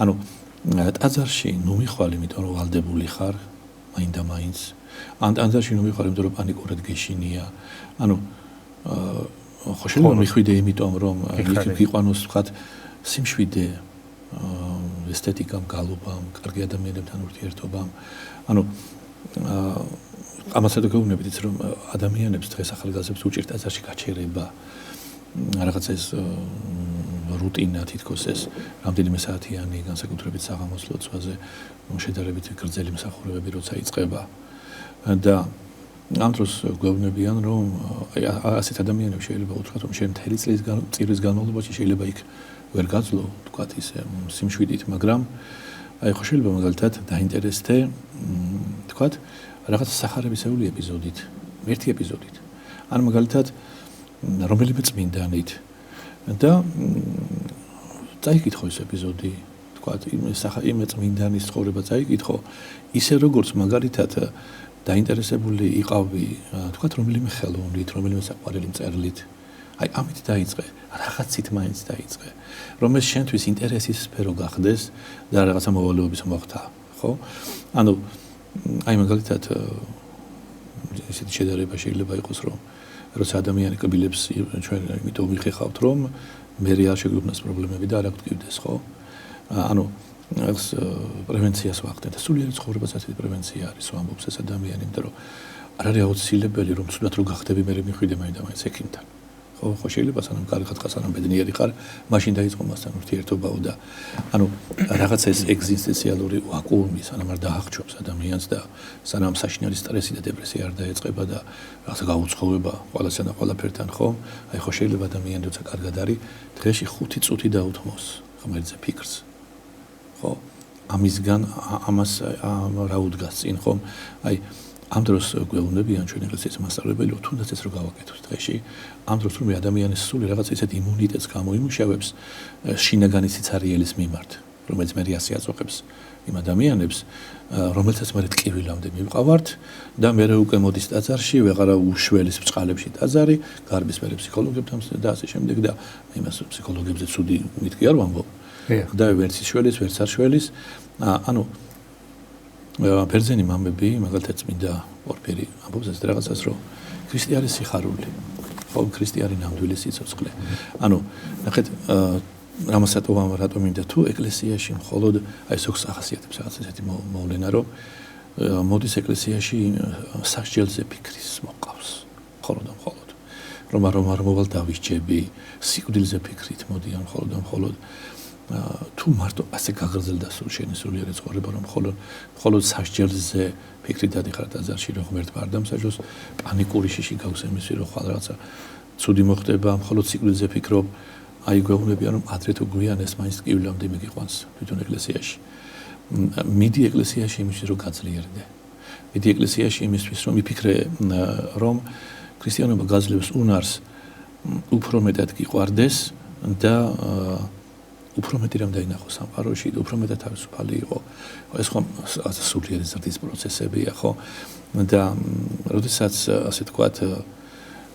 ანუ ტაძარში ნუ მიხვალ, იმიტომ რომ ვალდებული ხარ, მაინდა მაინც. ან ტაძარში ნუ მიხვალ, იმიტომ რომ პანიკურად გეშინია. ანუ ხო შეიძლება მიხვიდე იმიტომ რომ გიყვანოს ვთქვათ სიმშვიდე, ესთეტიკამ, გალობამ, კარგი ადამიანებთან ურთიერთობამ. ანუ ამასაც გეუბნებით იცი რომ ადამიანებს დღეს ახალგაზრდებს უჭირთ ტაძარში გაჩერება. რაღაცა ეს რუტინა თითქოს ეს რამდენიმე საათიანი განსაკუთრებით საღამოს ლოცვაზე შედარებით გრძელი მსახურებები როცა იწყება და ამ დროს გვეუბნებიან რომ ასეთ ადამიანებს შეიძლება უთხრათ რომ შენ მთელი წლის განმავლობაში შეიძლება იქ ვერ გაძლო თქვათ ისე სიმშვიდით მაგრამ აი ხო შეიძლება მაგალითად დაინტერესდე თქვათ რაღაც სახარებისეული ეპიზოდით ერთი ეპიზოდით ან მაგალითად რომელიმე წმინდანით და წაიკითხო ეს ეპიზოდი თქვათ იმ წმინდანის ცხოვრება წაიკითხო ისე როგორც მაგალითად დაინტერესებული იყავი თქვათ რომელიმე ხელოვნით რომელიმე საყვარელი მწერლით აი ამით დაიწყე რაღაცით მაინც დაიწყე რომ ეს შენთვის ინტერესის სფერო გახდეს და რაღაცა მოვალეობის მოხდა ხო ანუ აი მაგალითად ესეთი შედარება შეიძლება იყოს რომ როცა ადამიანი კბილებს ჩვენ იმიტომ ვიხეხავთ რომ მე არ შეგვიქმნას პრობლემები და არ აგვტკივდეს ხო ანუ ეს პრევენციას ვახდენთ სულიერი ცხოვრებაც ასეთი პრევენცია არის ვამბობს ეს ადამიანი იმიტომ რომ არ არის აუცილებელი რომ ცუდად რო გახდები მე მიხვიდე მაინც ექიმთან ხო შეიძლება სანამ კარგად ხარ სანამ ბედნიერი ხარ მაშინ დაიწყო მასთან ურთიერთობაო და ანუ რაღაცა ეს ეგზისტენციალური ვაკუუმი სანამ არ დაახჩობს ადამიანს და სანამ საშინელი სტრესი და დეპრესია არ დაეწყება და რაღაცა გაუცხოვება ყველასთან და ყველაფერთან ხო აი ხო შეიძლება ადამიანი როცა კარგად არის დღეში 5 წუთი დაუთმოს ღმერთზე ფიქრს ხო ამისგან ამას რა უდგას წინ ხო აი ამ დროს გვეუბნებიან ჩვენ ეკლესიის მასწავლებელი რომ თუნდაც ეს რო გავაკეთოთ დღეში ამ დროს რომ ადამიანის სული რაღაც ისეთ იმუნიტეტს გამოიმუშავებს შინაგანი სიცარიელის მიმართ რომელიც მე ასიაწოხებს იმ ადამიანებს რომელთაც მე ტკივილამდე მივყავართ და მე უკვე მოდის ტაძარში ვეღარა უშველის ბწყალებში ტაძარი გარბის მე ფსიქოლოგებთან და ასე შემდეგ და იმას ფსიქოლოგებზე ცუდი მითქი არ ვამბობ და ვერც შველის ვერც არ შველის ანუ ბერძენი მამები მაგალითად წმინდა პორფირი ამბობს ეს რაღაცას რომ ქრისტიანი სიხარული ხო ქრისტიანი ნამდვილი სიცოცხლე ანუ ნახეთ რამასატოვამ რატომ მინდა თუ ეკლესიაში მხოლოდ აი ზოგს ახასიათებს რაღაც ესეთი მოვლენა რომ მოდის ეკლესიაში სასჯელზე ფიქრის მოყავს. მხოლოდ და მხოლოდ. რომ არ მოვალ დავისჯები, სიკვდილზე ფიქრით მოდიან მხოლოდ და მხოლოდ. თუ მარტო ასე გაგრძელდა შენი სულიერი ცხოვრება, რომ მხოლოდ სასჯელზე ფიქრით დადიხარ ტაძარში, რომ ღმერთმა არ დამსაჯოს, პანიკური შიში გაქვს იმისი, რომ ხვალ რაღაცა ცუდი მოხდება, მხოლოდ სიკვდილზე ფიქრობ, აი გვეუბნებიან, რომ ადრე თუ გვიან ეს მაინც ტკივილამდე მიგიყვანს თვითონ ეკლესიაში. მიდი ეკლესიაში იმისთვის, რომ გაძლიერდე. მიდი ეკლესიაში იმისთვის, რომ მიფიქრე, რომ ქრისტიანობა გაძლევს უნარს, უფრო მეტად გიყვარდეს და უფრო მეტი რამ დაინახო სამყაროში, უფრო მეტად თავისუფალი იყო. ეს ხომ სულიერი ზრდის პროცესებია, ხო? და როდესაც ასე თქვათ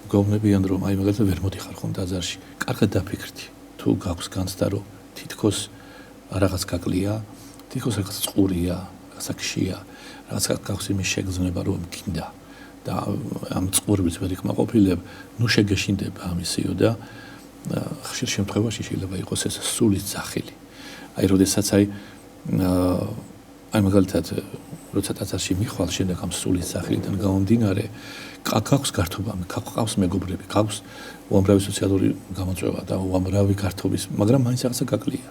გვეუბნებიან, რომ აი მაგალითად ვერ მოდიხარ ხომ ტაძარში, კარგად დაფიქრდი. თუ გაქვს განცდა, რომ თითქოს რაღაც გაკლია, თითქოს რაღაც წყურია, რაღაცა ქშია, რაღაცა გაქვს იმის შეგრძნება, რომ გინდა და ამ წყურებს ვერ იქმაყოფილებ, ნუ შეგეშინდება ამისიო და ხშირ შემთხვევაში შეიძლება იყოს ეს სულის ძახილი. აი როდესაც აი მაგალითად როცა ტაძარში მიხვალ შემდეგ ამ სულის ძახილიდან გამომდინარე, გაქვს გართობა, გაქვს მეგობრები, გაქვს უამრავი სოციალური გამოწვევა და უამრავი გართობის, მაგრამ მაინც რაღაცა გაკლია.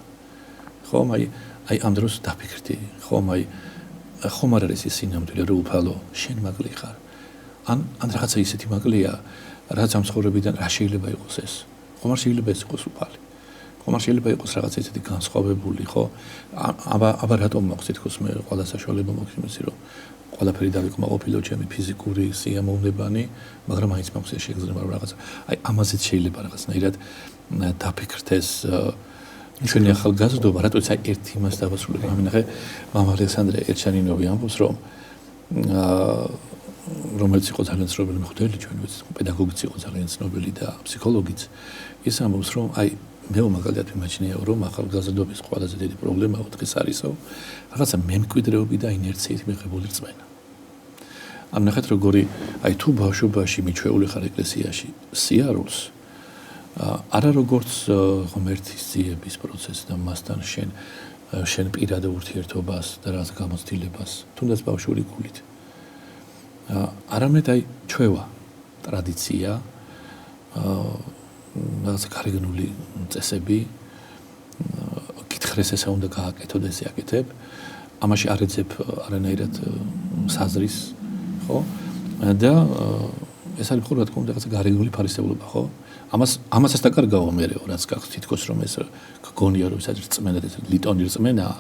ხომ აი ამ დროს დაფიქრდი, ხომ არ არის ის სინამდვილე, რომ უფალო შენ მაკლი ხარ. ან რაღაცა ისეთი მაკლია, რაც ამ ცხოვრებიდან რა შეიძლება იყოს ეს. ხომ არ შეიძლება ეს იყოს უფალი. ხომ არ შეიძლება იყოს რაღაცა ისეთი განსხვავებული, ხო? აბა რატომ მაქვს თითქოს მე ყველა საშუალება მაქვს იმისი, რომ ყველაფერი დავიკმაყოფილო ჩემი ფიზიკური სიამოვნებანი, მაგრამ მაინც მაქვს ეს შეგრძნება რომ რაღაცა. აი ამაზეც შეიძლება რაღაცნაირად დაფიქრდეთ ეს ჩვენი ახალგაზრდობა, რატოც აი ერთ იმას დავასრულებ. ამინახე მამა ალექსანდრე ერჩანინოვი ამბობს, რომ რომელიც იყო ძალიან ცნობილი მღვდელი, ჩვენ ვიცით, პედაგოგიც იყო ძალიან ცნობილი და ფსიქოლოგიც. ის ამბობს, რომ აი მე მაგალითად მიმაჩნია, რომ ახალგაზრდობის ყველაზე დიდი პრობლემა დღეს არისო, რაღაცა მემკვიდრეობი და ინერციით მიღებული რწმენა. ამ ნახეთ როგორი აი თუ ბავშვობაში მიჩვეული ხარ ეკლესიაში სიარულს, არა როგორც ღმერთის ძიების პროცესს და მასთან შენ პირად ურთიერთობას და რაღაც გამოცდილებას, თუნდაც ბავშვური გულით. არამედ აი ჩვევა, ტრადიცია, რაღაცა გარეგნული წესები, კითხრეს ესე უნდა გააკეთო და ესე აკეთებ, ამაში არ ეძებ არანაირად საზრის, ხო? და ეს არის მხოლოდ თქო რაღაცა გარეგნული ფარისეულობა, ხო? ამასაც დაკარგავ მე, რაც გაქვს თითქოს რომ ეს გგონია რომ ეს რწმენა და ლიტონი რწმენაა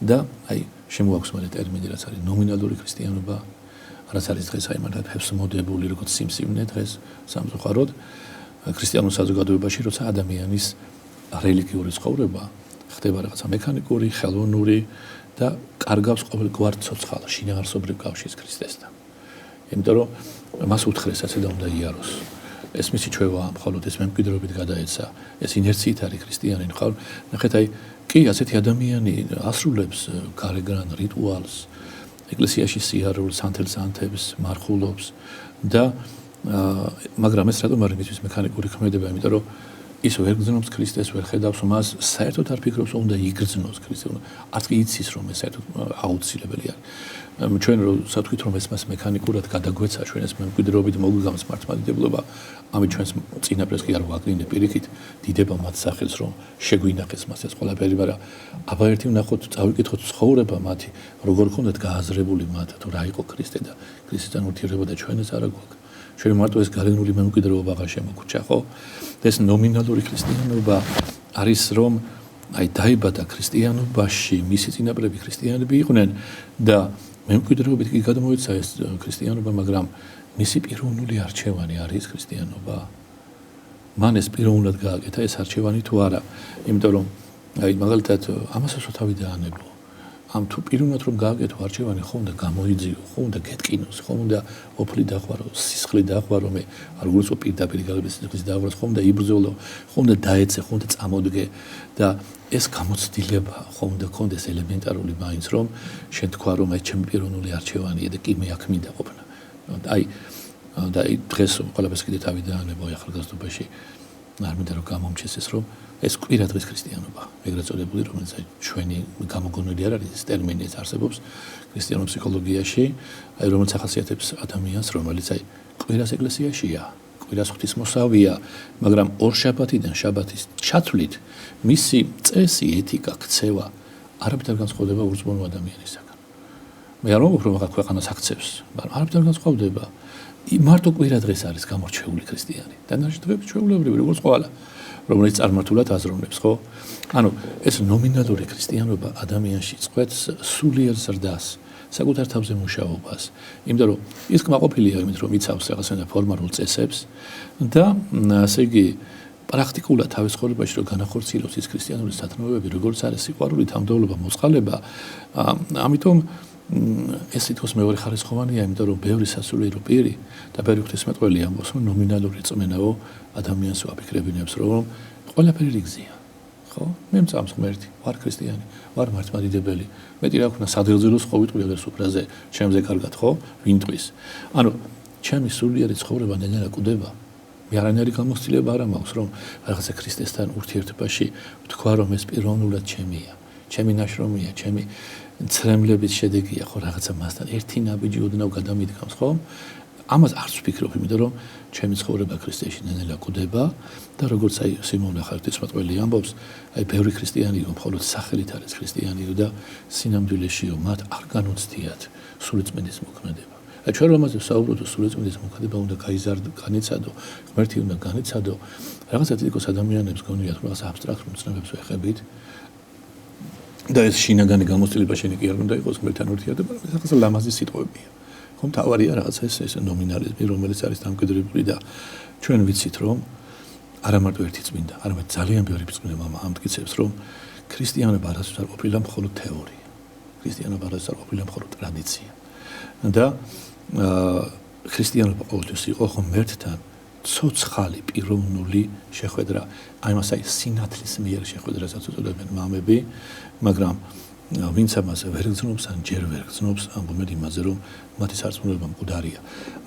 და აი შემოაქვს მე ტერმინი რაც არის ნომინალური ქრისტიანობა, რაც არის დღეს აი მართლა ფებს მოდებული როგორც სიმსივნე დღეს სამწუხაროდ ქრისტიანულ საზოგადოებაში, როცა ადამიანის რელიგიური ცხოვრება ხდება რაღაცა მექანიკური, ხელოვნური და კარგავს ყოველგვარ ცოცხალ შინაარსობრივ კავშირს ქრისტესთან. იმიტომ რომ მას უთხრეს ასე და უნდა იაროს. ეს მისი ჩვევაა, მხოლოდ ეს მემკვიდრეობით გადაეცა, ეს ინერციით არის ქრისტიანი, ხო? ნახეთ აი კი ასეთი ადამიანი ასრულებს გარეგან რიტუალს, ეკლესიაში სიარულს, ანთელს მარხულობს და მაგრამ ეს რატომ არის მისთვის მექანიკური ქმედება, იმიტომ რომ ის ვერ გრძნობს ქრისტეს, ვერ ხედავს მას, საერთოდ არ ფიქრობს, რომ უნდა იგრძნოს ქრისტე. არც კი იცის, რომ ეს საერთოდ აუცილებელი არის. ჩვენ როცა ვთქვით, რომ ეს მას მექანიკურად გადაგვეცა, ჩვენ ეს მემკვიდრეობით მოგვიგამს მართლმადიდებლობა, ამით ჩვენს წინაპრებს კი არ ვაკლინე პირიქით, დიდება მათ სახელს, რომ შეგვინახეს მას ეს ყველაფერი, მაგრამ აბა ერთი ვნახოთ, წავიკითხოთ ცხოვრება მათი, როგორ ქონდათ გააზრებული მათ, თუ რა იყო ქრისტე და ქრისტესთან ურთიერთობა და ჩვენს არა გვაქვს. ჩვენ მარტო ეს გარეგნული მემკვიდრეობა აღარ შემოგვჭა, ხო? ეს ნომინალური ქრისტიანობა არის რომ აი დაიბადა ქრისტიანობაში, მისი წინაპრები ქრისტიანები იყვნენ და მემკვიდრეობით კი გადმოეცა ეს ქრისტიანობა, მაგრამ მისი პიროვნული არჩევანი არის ქრისტიანობა. მან ეს პიროვნულად გააკეთა ეს არჩევანი თუ არა, იმიტომ რომ აი მაგალითად ამასაც თავი დაანებო. ამ თუ პიროვნად რომ გააკეთო არჩევანი, ხომ უნდა გამოიძიო, ხომ უნდა გეტკინოს, ხომ უნდა ოფლი დახვარო, სისხლი დახვარო, მე არ გულისხმობ პირდაპირ გაგების სისხლის დახვარს, ხომ უნდა იბრძოლო, ხომ უნდა დაეცე, ხომ უნდა წამოდგე და ეს გამოცდილება ხომ უნდა კონდეს ელემენტარული მაინც რომ შენ თქვა რომ ეს ჩემი პიროვნული არჩევანია და კი მე აქ მინდა ყოფნა. აი დღეს ყველაფერს კიდე თავი დაანებო ახალგაზრდობაში არ მინდა რომ გამომჩეს ეს რომ ეს კვირა დღის ქრისტიანობა, ეგრეთ წოდებული, რომელიც ჩვენი გამოგონილი არ არის, ეს ტერმინი არსებობს ქრისტიანულ ფსიქოლოგიაში, რომელიც ახასიათებს ადამიანს, რომელიც კვირას ეკლესიაშია, კვირას ღვთისმოსავია, მაგრამ ორ შაბათიდან შაბათის ჩათვლით მისი წესი, ეთიკა, ქცევა არაფერ განსხვავდება ურძმო ადამიანისაგან. მე არ ვამბობ რომ ქვეყანას აქცევს, მაგრამ არაფერ განსხვავდება. მარტო კვირა დღეს არის გამორჩეული ქრისტიანი. დანარჩენი დღეები ჩვეულებრივი, როგორც ყველა, რომელიც წარმართულად აზროვნებს, ხო? ანუ ეს ნომინალური ქრისტიანობა ადამიანში წყვეტს სულიერ ზრდას, საკუთარ თავზე მუშაობას, იმიტომ რომ ის კმაყოფილია იმით, რომ იცავს რაღაცნაირ ფორმალურ წესებს და ასე იგი პრაქტიკულად თავის ცხოვრებაში რომ განახორციელოს ის ქრისტიანული სათნოებები, როგორც არის სიყვარული, თანდაობა, მოწყალება, ამიტომ ეს თითქოს მეორე ხარისხოვანია, იმიტომ რომ ბევრი სასულიერო პირი და ბევრი ღვთისმეტყველი ამბობს, რომ ნომინალური რწმენაო ადამიანს ვაფიქრებინებს, რომ ყველაფერი რიგზია. ხო? მე მწამს ღმერთი, ვარ ქრისტიანი, ვარ მართლმადიდებელი. მეტი რა ვქნა, სადღეღზელოს ხო ვიტყვი აღერ სუფრაზე, ჩემზე კარგად, ხო? ვინ ტყვის? ანუ ჩემი სულიერი ცხოვრება ნელა კვდება. მე არანაირი გამოცდილება არ მაქვს, რომ რაღაცა ქრისტესთან ურთიერთობაში ვთქვა, რომ ეს პიროვნულად ჩემია, ჩემი ნაშრომია, ჩემი ცრემლების შედეგია, ხო, რაღაცა მასთან ერთი ნაბიჯი ოდნავ გადამიდგამს, ხო? ამას არც ვფიქრობ, იმიტომ რომ ჩემი ცხოვრება ქრისტეში ნელა კვდება და როგორც სიმონ ახალთისმეტყველი ამბობს, ბევრი ქრისტიანიო მხოლოდ სახელით არის ქრისტიანიო და სინამდვილეშიო მათ არ განუცდიათ სულიწმიდის მოქმედება. ჩვენ რომ ამაზე ვსაუბრობთ, სულიწმიდის მოქმედება უნდა განიცადო, ღმერთი უნდა განიცადო, რაღაცა თითქოს ადამიანებს გონიათ რაღაცა აბსტრაქტულ ცნებებს ვეხებით და ეს შინაგანი გამოცდილება შენი კი არ უნდა იყოს ღმერთთან ურთიერთობა, ეს რაღაცა ლამაზი სიტყვებია. ხომ თავარია რაღაცა ეს ნომინალიზმი, რომელიც არის დამკვიდრებული და ჩვენ ვიცით, რომ არა მარტო ერთი წმინდა, არამედ ძალიან ბევრი წმინდა მამა ამტკიცებს, რომ ქრისტიანობა არასდროს არ ყოფილა მხოლოდ თეორია. ქრისტიანობა არასდროს არ ყოფილა მხოლოდ ტრადიცია. და ქრისტიანობა ყოველთვის იყო ღმერთთან ცოცხალი პიროვნული შეხვედრა, აი სინათლის მიერ შეხვედრასაც უწოდებენ მამები, მაგრამ ვინც ამას ვერ გრძნობს, ან ჯერ ვერ გრძნობს, ამბობენ იმაზე, რომ მათი სარწმუნოება მკვდარია.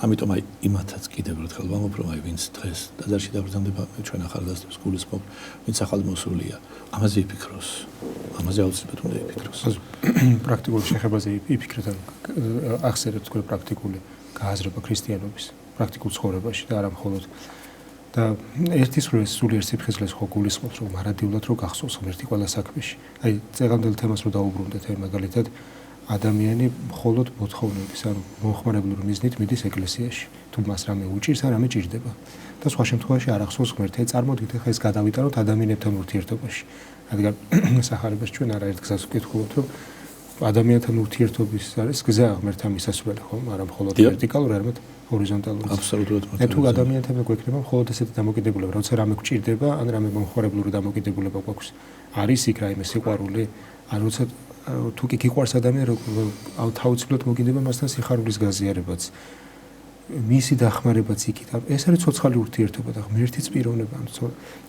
ამიტომ იმათაც კიდევ ერთხელ ვამბობ, რომ ვინც დღეს ტაძარში დაბრძანდება, ჩვენ ახალგაზრდებს გულისხმობ, ვინც ახალმოსულია, ამაზე იფიქროს. ამაზე აუცილებლად უნდა იფიქროს. პრაქტიკულ შეხებაზე იფიქრეთ, ახსენეთ თქვენ პრაქტიკული გააზრება ქრისტიანობის პრაქტიკულ ცხოვრებაში და არა მხოლოდ და ერთის სულიერ სიფხიზლეს ხო გულისხმობს, რომ მარადიულად რო გახსოვს ღმერთი ყველა საქმეში. აი, წეგამდელ თემას რო დაუბრუნდეთ, მაგალითად, ადამიანი მხოლოდ მოთხოვნების, ანუ მომხმარებლური მიზნით მიდის ეკლესიაში. თუ მას რამე უჭირს, ან რამე ჭირდება. და სხვა შემთხვევაში არ ახსოვს ღმერთი. წარმოდით, ახლა ეს გადავიტანოთ ადამიანებთან ურთიერთობაში. რადგან სახარებას ჩვენ არაერთ გზას ვკითხულობთ, რომ ადამიანთან ურთიერთობის არის გზა ღმერთთან მისასვლელი, ხო? არა მხოლოდ ვერტიკალური, არამედ ჰორიზონტალური. აბსოლუტურად. თუ ადამიანთან გვექნება მხოლოდ ესეთი დამოკიდებულება, როცა რამე გვჭირდება, ან რამე მომხმარებლური დამოკიდებულება გვაქვს. არის იქ რაიმე სიყვარული, ან როცა თუ კი გიყვარს ადამიანი, თავისუფლად მოგინდება მასთან სიხარულის გაზიარებაც. მისი დახმარებაც იქით. ეს არის ცოცხალი ურთიერთობა და ღმერთის პიროვნება.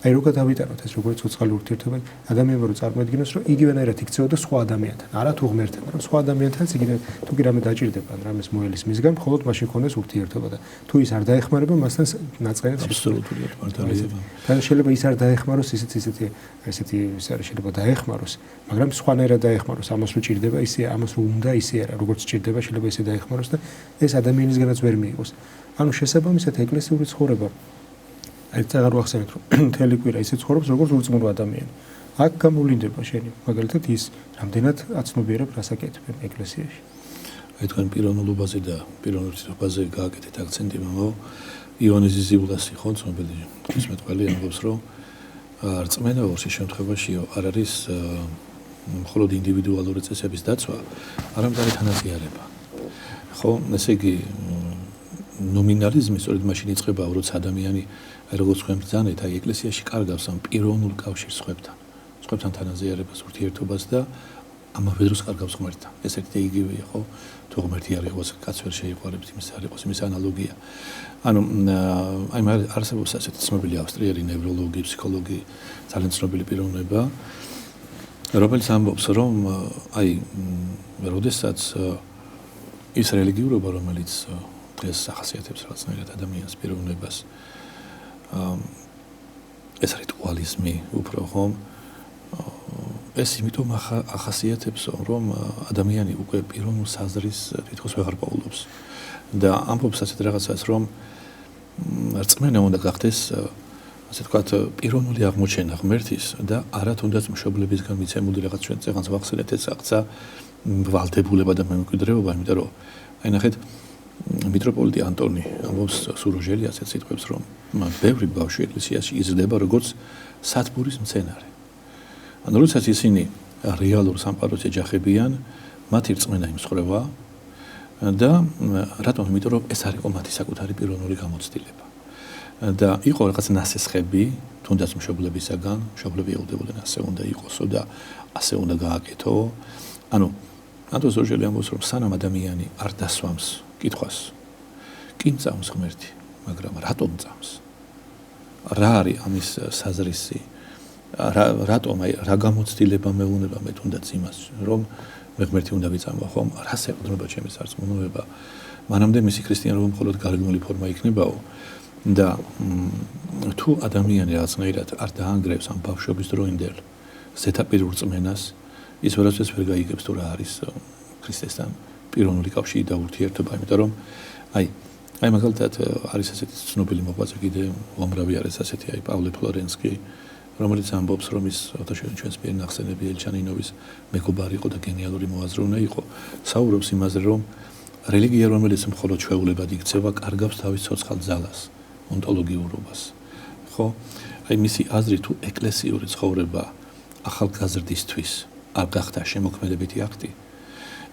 აი რო გადავიტანოთ ეს როგორც ცოცხალი ურთიერთობა, ადამიანმა რო წარმოედგინოს, რომ იგივენაირად იქცეოდა სხვა ადამიანთან, არა თუ ღმერთთან, მაგრამ სხვა ადამიანთანაც იგივე თუ კი რამე დაჭირდება, ან რამეს მოელის მისგან, მხოლოდ მაშინ ქონდეს ურთიერთობა და თუ ის არ დაეხმარება, მასთან ნაწყენებს აბსოლუტურად მართალია. და შეიძლება ის არ დაეხმაროს, ისეთი ის არის შეიძლება დაეხმაროს, მაგრამ სხვანაირად დაეხმაროს, ამას რო ჭირდება, ისე ამას რო უნდა, ისე არა, როგორც ჭირდება, შეიძლება ისე დაეხმაროს და ეს ადამიანისგანაც ვერ მიიღოს. ანუ შესაბამისად ეკლესიური ცხოვრება აი წაღარ ვახსენეთ რომ მთელი კვირა ისე ცხოვრობს როგორც ურწმუნო ადამიანი. აქ გამოვლინდება შენი მაგალითად ის რამდენად აცნობიერებ რას აკეთებ ეკლესიაში. აი თქვენ პიროვნულობაზე და პიროვნულობაზე გააკეთეთ აქცენტი, მაგრამ იონე ზიზიულასი ხო ცნობილი ღვთისმეტყველი ამბობს რომ რწმენა ორში შემთხვევაშიო არ არის მხოლოდ ინდივიდუალური წესების დაცვა, არამედ არის თანაზიარება. ხო, ესე იგი ნომინალიზმი სწორედ მაშინ იწყება, როცა ადამიანი როგორც თქვენ ბრძანეთ, აი ეკლესიაში კარგავს ამ პიროვნულ კავშირს სხვებთან თანაზიარებას, ურთიერთობას და ამავე დროს კარგავს ღმერთთან. ეს ერთი იგივეა, ხო? თუ ღმერთი არ იყოს, კაც ვერ შეიყვარებს, იმის არ იყოს, იმის ანალოგია. ანუ აი არსებობს ასეთი ცნობილი ავსტრიელი ნევროლოგი, ფსიქოლოგი, ძალიან ცნობილი პიროვნება, რომელიც ამბობს, რომ აი როდესაც ის რელიგიურობა, რომელიც დღეს ახასიათებს რაღაცნაირად ადამიანის პიროვნებას, ეს რიტუალიზმი უფრო ხომ ეს იმიტომ ახასიათებს რომ ადამიანი უკვე პიროვნულ საზრის თითქოს ვეღარ პოულობს და ამბობს ასეთ რაღაცას რომ რწმენა უნდა გახდეს ასე ვთქვათ პიროვნული აღმოჩენა ღმერთის და არა თუნდაც მშობლებისგან მიცემული რაღაც ჩვენ წეგანს ვახსენეთ ეს აღცა ვალდებულება და მემკვიდრეობა იმიტომ რომ აი ნახეთ მიტროპოლიტი ანტონი ამბობს სუროჟელი ასეთ სიტყვებს რომ ბევრი ბავშვი ეკლესიაში იზრდება როგორც სათბურის მცენარე ანუ როდესაც ისინი რეალურ სამყაროს ეჯახებიან მათი რწმენა იმსხვრევა და რატომ იმიტომ რომ ეს არ იყო მათი საკუთარი პიროვნული გამოცდილება და იყო რაღაც ნასესხები თუნდაც მშობლებისაგან მშობლები ელოდებოდნენ ასე უნდა იყოსო და ასე უნდა გააკეთო ანუ ანტონ სუროჟელი ამბობს რომ სანამ ადამიანი არ დასვამს კითხვას კი მწამს ღმერთი მაგრამ რატომ მწამს რა არის ამის საზრისი რატომ აი რა გამოცდილება მეუნება მე თუნდაც იმას რომ მე ღმერთი უნდა ვიწამო ხომ რას ეყრდნობა ჩემი სარწმუნოება მანამდე მისი ქრისტიანობა მხოლოდ გარეგნული ფორმა იქნებაო და თუ ადამიანი რაღაცნაირად არ დაანგრევს ამ ბავშვობის დროინდელ ზედაპირულ რწმენას ის ვერასდროს ვერ გაიგებს თუ რა არის ქრისტესთან პიროვნული კავშირი და ურთიერთობა იმიტომ რომ აი მაგალითად არის ასეთი ცნობილი მოღვაწე კიდე უამრავი არის ასეთი აი პავლე ფლორენსკი რომელიც ამბობს რომ ის ჩვენს პირ ნახსენები ელჩანინოვის მეგობარი იყო და გენიალური მოაზროვნე იყო საუბრობს იმაზე რომ რელიგია რომელიც მხოლოდ ჩვეულებად იქცევა კარგავს თავის ცოცხალ ძალას ონტოლოგიურობას ხო აი მისი აზრი თუ ეკლესიური ცხოვრება ახალგაზრდისთვის არ გახდა შემოქმედებითი აქტი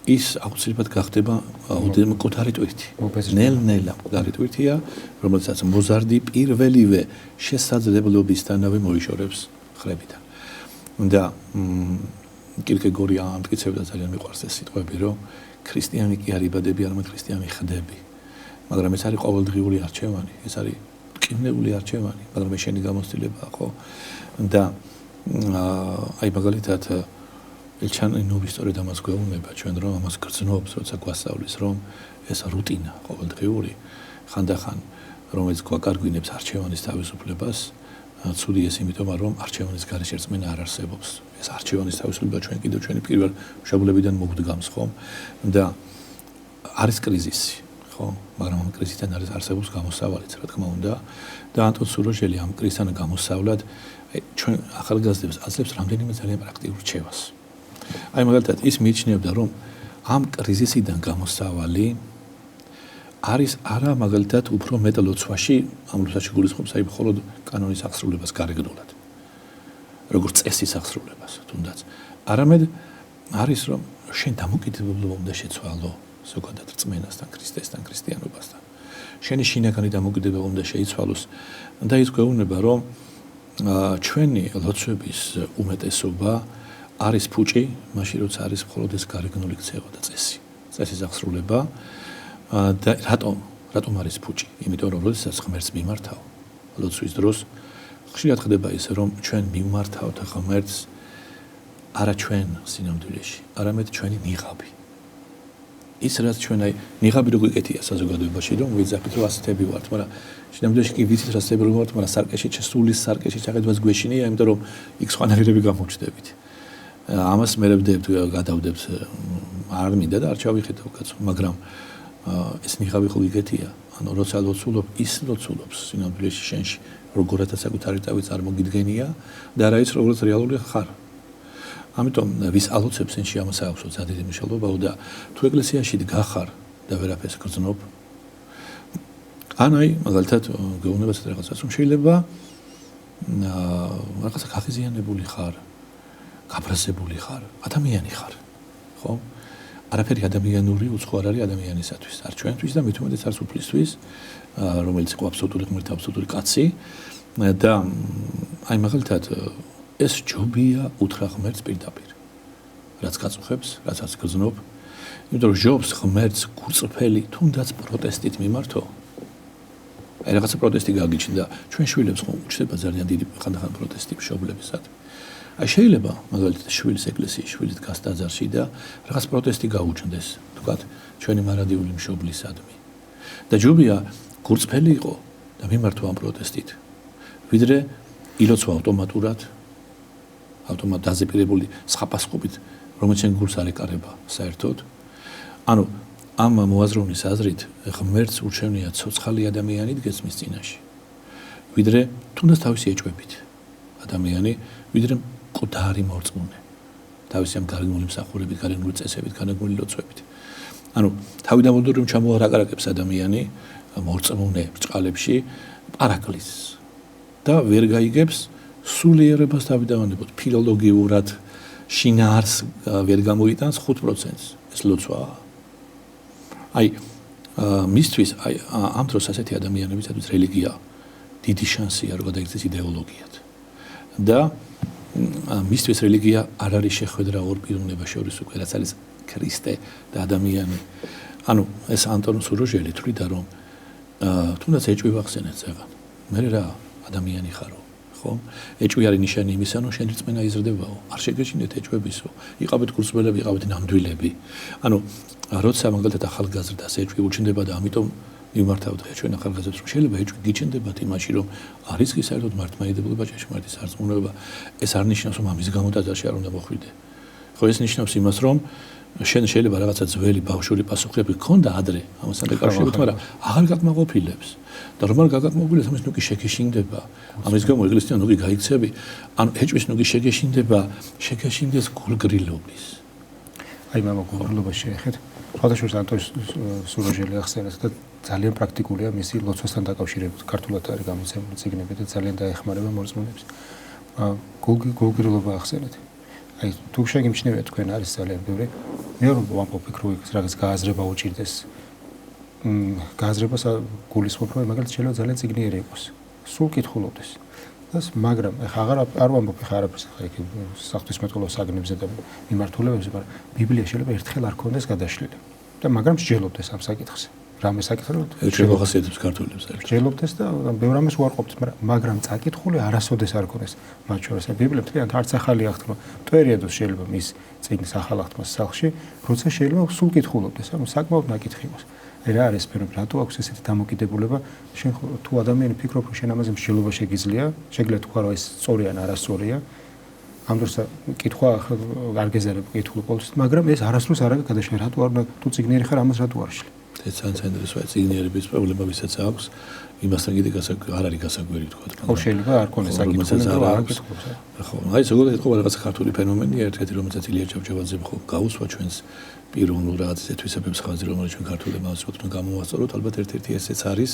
ის აუცილებლად გახდება მკვდარი ტვირთი. ნელ-ნელა მკვდარი ტვირთია, რომელსაც მოზარდი პირველივე შესაძლებლობისთანავე მოიშორებს ხრებიდან. და კირკეგორი ამტკიცებდა ძალიან მიყვარს ეს სიტყვები, რომ ქრისტიანი კი არ იბადები, არამედ ქრისტიანი ხდები. მაგრამ ეს არის ყოველდღიური არჩევანი, ეს არის მტკივნეული არჩევანი, მაგრამ ეს შენი გამოცდილებაა, ხო? და აი მაგალითად ელჩანინოვი სწორედ ამას გვეუბნება ჩვენ რომ ამას გრძნობს როცა გვასწავლის რომ ეს რუტინა ყოველდღიური ხანდახან რომელიც გვაკარგვინებს არჩევანის თავისუფლებას ცუდი ეს იმიტომ რომ არჩევანის გარეშე რწმენა არ არსებობს ეს არჩევანის თავისუფლება ჩვენ კიდევ ჩვენი პირველ მშობლებიდან მოგდგამს ხომ და არის კრიზისი ხო მაგრამ ამ კრიზისთან არის არსებობს გამოსავალიც რა თქმა უნდა და ანტონ სუროჟელი ამ კრიზისთან გამოსავლად ჩვენ ახალგაზრდებს აძლევს რამდენიმე ძალიან პრაქტიკულ რჩევას აი მაგალითად ის მიიჩნევდა რომ ამ კრიზისიდან გამოსავალი არის არა მაგალითად უფრო მეტ ლოცვაში ამ ლოცვაში გულისხმობს აი მხოლოდ კანონის აღსრულებას გარეგნულად როგორც წესის აღსრულებას თუნდაც არამედ არის რომ შენ დამოკიდებულება უნდა შეცვალო ზოგადად რწმენასთან ქრისტესთან ქრისტიანობასთან შენი შინაგანი დამოკიდებულება უნდა შეიცვალოს და ის გვეუბნება რომ ჩვენი ლოცვების უმეტესობა არის ფუჭი, მაშინ როცა არის მხოლოდ ეს გარეგნული ქცევა და წესის აღსრულება და რატომ არის ფუჭი? იმიტომ რომ როდესაც ღმერთს მიმართავ, ლოცვის დროს ხშირად ხდება ისე რომ ჩვენ მიმართავთ ღმერთს არა ჩვენ სინამდვილეში, არამედ ჩვენი ნიღაბი. ის რაც ჩვენ აი ნიღაბი რო გვიკეთია საზოგადოებაში რომ ვიძახით რომ ასეთები ვართ, მაგრამ სინამდვილეში კი ვიცით რა ასეთები ვართ, მაგრამ სარკეში შესულის სარკეში ჩახედვას გვეშინია, იმიტომ რომ იქ სხვანაირები გამოჩნდებით. ამას მერევდებთ გადავდებთ არ მინდა და არ ჩავიხედავ კაცო მაგრამ ეს ნიღაბი ხო იგეთია ანუ როცა ლოცულობ ის ლოცულობს სინამდვილეში შენში როგორაც საკუთარი თავი წარმოგიდგენია და რა ის როგორც რეალური ხარ ამიტომ ვის ალოცებს შენში ამას აქვს ძალიან მნიშვნელობაო და თუ ეკლესიაში გახარ და ვერაფერს გრძნობ ანაი მაგალითად გეუბნებათ რაღაცას რომ შეიძლება რაღაცა გაღიზიანებული ხარ გაბრაზებული ხარ, ადამიანი ხარ, ხო? არაფერი ადამიანური უცხო არ არის ადამიანისათვის, არ ჩვენთვის და მით უმეტეს არც უფლისთვის, რომელიც იყო აბსოლუტური ღმერთი, აბსოლუტური კაცი და აი მაგალითად ეს ჯობია უთხრა ღმერთს პირდაპირ. რაც გაწუხებს, რასაც გრძნობ, იმიტომ რომ ჯობს ღმერთს გურწფელი თუნდაც პროტესტით მიმართო. აი რაღაცა პროტესტი გაგიჩნდა, ჩვენ შვილებს ხომ უჩნდება ძალიან დიდი ხანდახან პროტესტი მშობლებისადმი. აი შეიძლება მაგალითად შვილის ეკლესიის შვილი დგას ტაძარში და რაღაც პროტესტი გაუჩნდეს, თქვათ, ჩვენი მარადიული მშობლისადმი. და ჯობია გურწფელი იყო და მიმართო ამ პროტესტით. ვიდრე ილოცვა ავტომატურად დაზეპირებული სხაპასყოფით, რომელიც შენ გულს არ ეკარება საერთოდ. ანუ ამ მოაზროვნის აზრით ღმერთს ურჩევნია ცოცხალი ადამიანი დგეს მის წინაშე. ვიდრე თუნდაც თავისი ეჭვებით ადამიანი, ვიდრე მკვდარი მორწმუნე. თავისი ამ გარეგნული მსახურებით, გარეგნული წესებით, გარეგნული ლოცვებით. ანუ თავიდან მოდური რომ ჩამოარაკარაკებს ადამიანი მორწმუნე ბრჭყალებში პარაკლისს და ვერ გაიგებს სულიერებას თავიდანვე ფილოლოგიურად შინაარს ვერ გამოიტანს 5%-ს ეს ლოცვაა. აი მისთვის ამ დროს ასეთი ადამიანებისთვის რელიგია დიდი შანსია რომ გადაიქცეს იდეოლოგიად. და მისთვის რელიგია არ არის შეხვედრა ორ პიროვნებას შორის უკვე რაც არის ქრისტე და ადამიანი. ანუ ეს ანტონ სუროჟელი თვლიდა რომ თუნდაც ეჭვი ვახსენეთ ზეგან. მე რა ადამიანი ხარო, ხო? ეჭვი არის ნიშანი იმისა, რომ შენ რწმენა იზრდებაო. არ შეგეშინდეთ ეჭვებისო. იყავით კურსველები, იყავით ნამდვილები. ანუ როცა მაგალითად ახალგაზრდას ეჭვი უჩნდება და ამიტომ მიმართავთ ჩვენ ახალგაზრდებს რომ შეიძლება ეჭვი გიჩნდებათ იმაში რომ არის კი საერთოდ მართლმადიდებლობა ჭეშმარიტი სარწმუნოება ეს არ ნიშნავს რომ ამის გამო ტაძარში არ უნდა მოხვიდე. ხო ეს ნიშნავს იმას რომ შენ შეიძლება რაღაცა ძველი ბავშვური პასუხები გქონდა ადრე ამასთან დაკავშირებით, მაგრამ აღარ გაკმაყოფილებს. და რომ არ გაკმაყოფილებს, ამის ნუკი შეგეშინდება. ამის გამო ეკლესია ნუკი გაიქცები, ანუ ეჭვის ნუკი შეგეშინდეს გულგრილობის. აი მამა გულგრილობას შეეხეთ. სხვადასხვა ანტონ სუროჟელი ახსენეთ და ძალიან პრაქტიკულია მისი ლოცვასთან დაკავშირებით. ქართულად არის გამოცემული წიგნები და ძალიან დაეხმარება მორწმუნეებს. გულგრილობა ახსენეთ. აი თუ შეგიმჩნევია თქვენ არის ძალიან ბევრი მე რომ ვამბობ რომ რაღაც გააზრება უჭირდეს გააზრებას გულისხმობ რომ მაგალითად შეიძლება ძალიან წიგნიერი იყოს სულ კითხულობდეს მაგრამ ეხლა არ ვამბობ ეხლა არაფერს ეხლა იქ საღვთისმეტყველო საგნებზე და მიმართულებებზე მაგრამ ბიბლია შეიძლება ერთხელ არ ქონდეს გადაშლილი და მაგრამ მსჯელობდეს ამ საკითხზე რამე საკითხად შეგახასიათებს ქართულებს მსჯელობდეს და ბევრ ამას უარყოფთ მაგრამ წაკითხული არასოდეს არ ქონდეს მათ შორის ბიბლია მთლიანად არც ახალი აღთქმა მტვერიადოს შეიძლება მის წიგნის ახალ აღთქმას სახლში როცა შეიძლება სულ კითხულობდეს ანუ საკმაოდ ნაკითხი იყოს აი რა არის ფერმ რატო აქვს ესეთი დამოკიდებულება შენ თუ ადამიანი ფიქრობ რომ შენ ამაზე მსჯელობა შეგიძლია თქვა რომ ეს სწორია ან არასწორია ამ დროს კითხვა არ გეზარებ კითხული ყოველთვის მაგრამ ეს არასდროს არ არის გადაშლილი რატო არ თუ წიგნიერი ხარ ამას რატო არ შლი ეს საინტერესოა წიგნიერების პრობლემა ვისაც აქვს იმასთან კიდე არ არის გასაკვირი თქვა ხო შეიძლება არ ქონდეს საკითხი და არ კითხულობს ხო აი ზოგადად ეთქობა რაღაც ქართული ფენომენია ერთ-ერთი რომელსაც ილია ჭავჭავაძემ ხო გაუსვა ჩვენს პიროვნულ რაღაც თვისებებს ხაზი რომელიც ჩვენ ქართულებმა ვთქვათ გამოვასწოროთ ალბათ ერთ-ერთი ესეც არის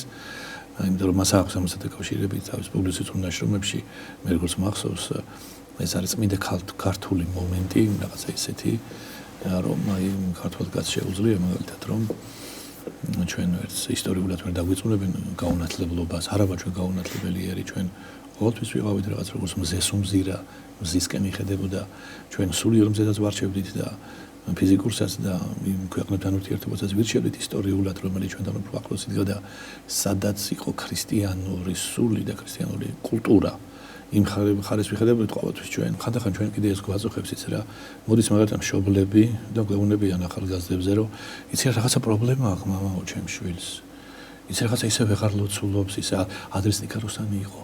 იმიტომ რომ მას აქვს ამასთან დაკავშირებით თავის პუბლიცისტურ ნაშრომებში მე როგორც მახსოვს ეს არის წმინდა ქართული მომენტი რაღაცა ისეთი რომ აი ქართულად კაც შეუძლია მაგალითად რომ ჩვენ ვერც ისტორიულად ვერ დაგვიწუნებენ გაუნათლებლობას, არაბა ჩვენ გაუნათლებელი ჩვენ ყოველთვის ვიყავით რაღაც როგორც მზეს უმზირა, მზისკენ მიხედებოდა ჩვენ სულიერ მზედაც ვარჩევდით და ფიზიკურსაც და იმ ქვეყნებთან ურთიერთობასაც ვირჩევდით ისტორიულად, რომელიც ჩვენთან უფრო ახლოს იდგა და სადაც იყო ქრისტიანული სული და ქრისტიანული კულტურა. იმ ხარეს ვიხედებთ ყოველთვის ჩვენ ხანდახან ჩვენ კიდე ეს გვაწუხებს იცი რა მოდის მაგალითად მშობლები და გვეუბნებიან ახალგაზრდებზე რომ იცი რაღაცა პრობლემა აქვს მამაო ჩემ შვილს იცი რაღაცა ისე ვეღარ ლოცულობს ისა ადრეს ნიკაროსანი იყო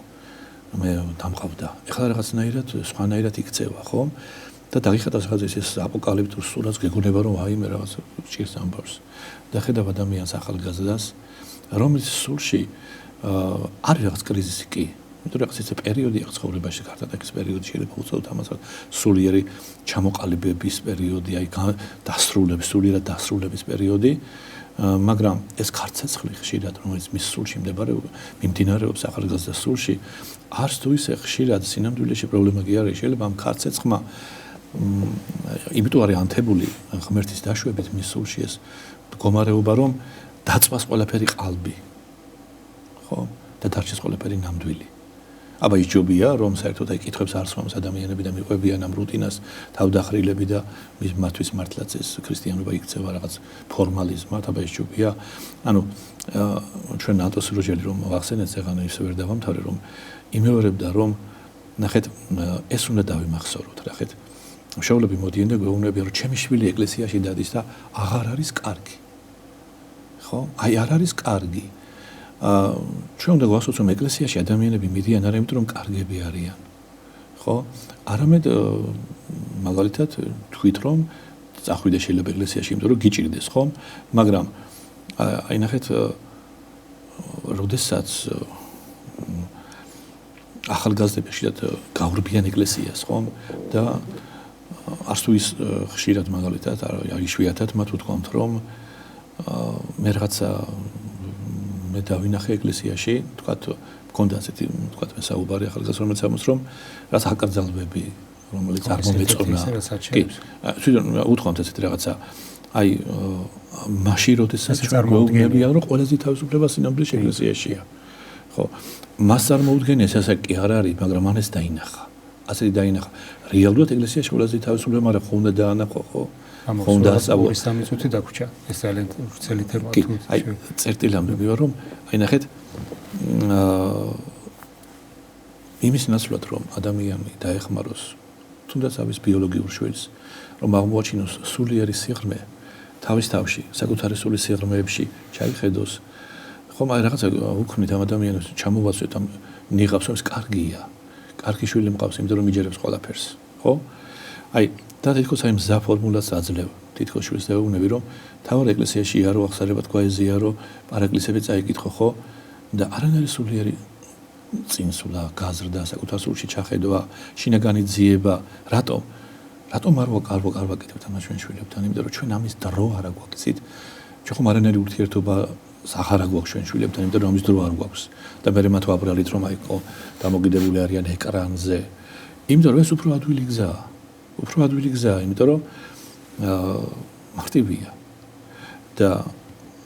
მე დამყავდა ეხლა რაღაცნაირად სხვანაირად იქცევა ხო და დაგიხადავს რაღაც ეს აპოკალიფტურ სურათს გეგონება რომ აი მე რაღაც ჭირს ამბავს და ხედავ ადამიანს ახალგაზრდას რომელიც სულში არის რაღაც კრიზისი კი იმიტომ რომ ეს პერიოდი აქვს ცხოვრებაში ქართადაკის პერიოდი შეიძლება უწოდოთ ამას სულიერი ჩამოყალიბების პერიოდი აი დასრულების სულიერად დასრულების პერიოდი მაგრამ ეს ქართცეცხლი ხშირად რომელიც მის სულში მიმდინარეობს ახალგაზრდას სულში არც თუ ისე ხშირად სინამდვილეში პრობლემა კი არის შეიძლება ამ ქართცეცხლმა იმიტომ არის ანთებული ღმერთის დაშვებით მის სულში ეს მდგომარეობა რომ დაწვას ყველაფერი ყალბი ხო და დარჩეს ყველაფერი ნამდვილი აბა ის ჯობია რომ საერთოდ აი კითხვებს არ სვამს ადამიანები და მიყვებიან ამ რუტინას თავდახრილები და მათთვის მართლაც ეს ქრისტიანობა იქცევა რაღაც ფორმალიზმად აბა ის ჯობია ანუ ჩვენ ანტონ სუროჟელი რომ ვახსენეთ ზეგან ისე ვერ დავამთავრე რომ იმეორებდა რომ ნახეთ ეს უნდა დავიმახსოვროთ ნახეთ მშობლები მოდიან და გვეუბნებიან რომ ჩემი შვილი ეკლესიაში დადის და აღარ არის კარგი ხო აი არ არის კარგი ჩვენ უნდა გვახსოვს, რომ ეკლესიაში ადამიანები მიდიან არა იმიტომ, რომ კარგები არიან. ხო? არამედ მაგალითად თქვით, რომ წახვიდე შეიძლება ეკლესიაში, იმიტომ რომ გიჭირდეს, ხო? მაგრამ აი ნახეთ, როდესაც ახალგაზრდები გავრბიან ეკლესიას, ხო? და არც თუ ის ხშირად მაგალითად, იშვიათად მათ ვთქვამთ, რომ მე რაღაცა მე დავინახე ეკლესიაში, თქვათ, მქონდა ასეთი, თქვათ, მე საუბარი ახალგაზრდა რომელიც ამბობს, რომ რაც აკრძალვები, რომელიც არ მომეწონა. კი, თვითონ უთქვამთ ესეთი რაღაცა, აი მაშინ როდესაც წარმოუდგენია, რომ ყველაზე თავისუფლება სინამდვილეში ეკლესიაშია. ხო, მას წარმოუდგენია, ესე კი არ არის, მაგრამ მან ეს დაინახა. ასე დაინახა. რეალურად ეკლესიაში ყველაზე თავისუფლება, მაგრამ ხო უნდა დაანახო, ხო? ხო უნდა ასწავლო. 3 წუთი დაგვრჩა. ეს ძალიან ვრცელი თემაა თუ. აი, წერტილამდე ვარ, რომ აი ნახეთ, იმის ნაცვლად, რომ ადამიანი დაეხმაროს თუნდაც ამის ბიოლოგიურ შვილს, რომ აღმოაჩინოს სულიერი სიღრმე თავის თავში, საკუთარი სულის სიღრმეებში ჩაიხედოს. ხომ აი რაღაცა უქმნით ამ ადამიანებს ჩამოვაცვეთ ამ ნიღაბს, რომ ეს კარგია. კარგი შვილი მყავს, იმიტომ რომ იჯერებს ყველაფერს, ხო? აი, და თითქოს აი მზა ფორმულას აძლევ. თითქოს შვილს დაეუბნები, რომ თავარ ეკლესიაში იარო, აღსარებად გვაეზია, რომ პარაკლისები წაიკითხო, ხო? და არანაირი სულიერი წინსვლა, გაზრდა, საკუთარ სულში ჩახედვა, შინაგანი ძიება, რატომ? რატომ არ ვაკეთებთ ამას ჩვენ შვილებთან? იმიტომ რომ ჩვენ ამის დრო არ აგვაქვს, იცით? ჩვენ ხომ არანაირი ურთიერთობა ახარ აგვაქვს ჩვენ შვილებთან, იმიტომ რომ ამის დრო არ გვაქვს. და მე მათ ვაბრალით, რომ აიყო დამოკიდებული არიან ეკრანზე. იმიტომ რომ ეს უფრო ადვილი გზაა. უფრო ადვილი გზაა, იმიტომ რომ მარტივია. და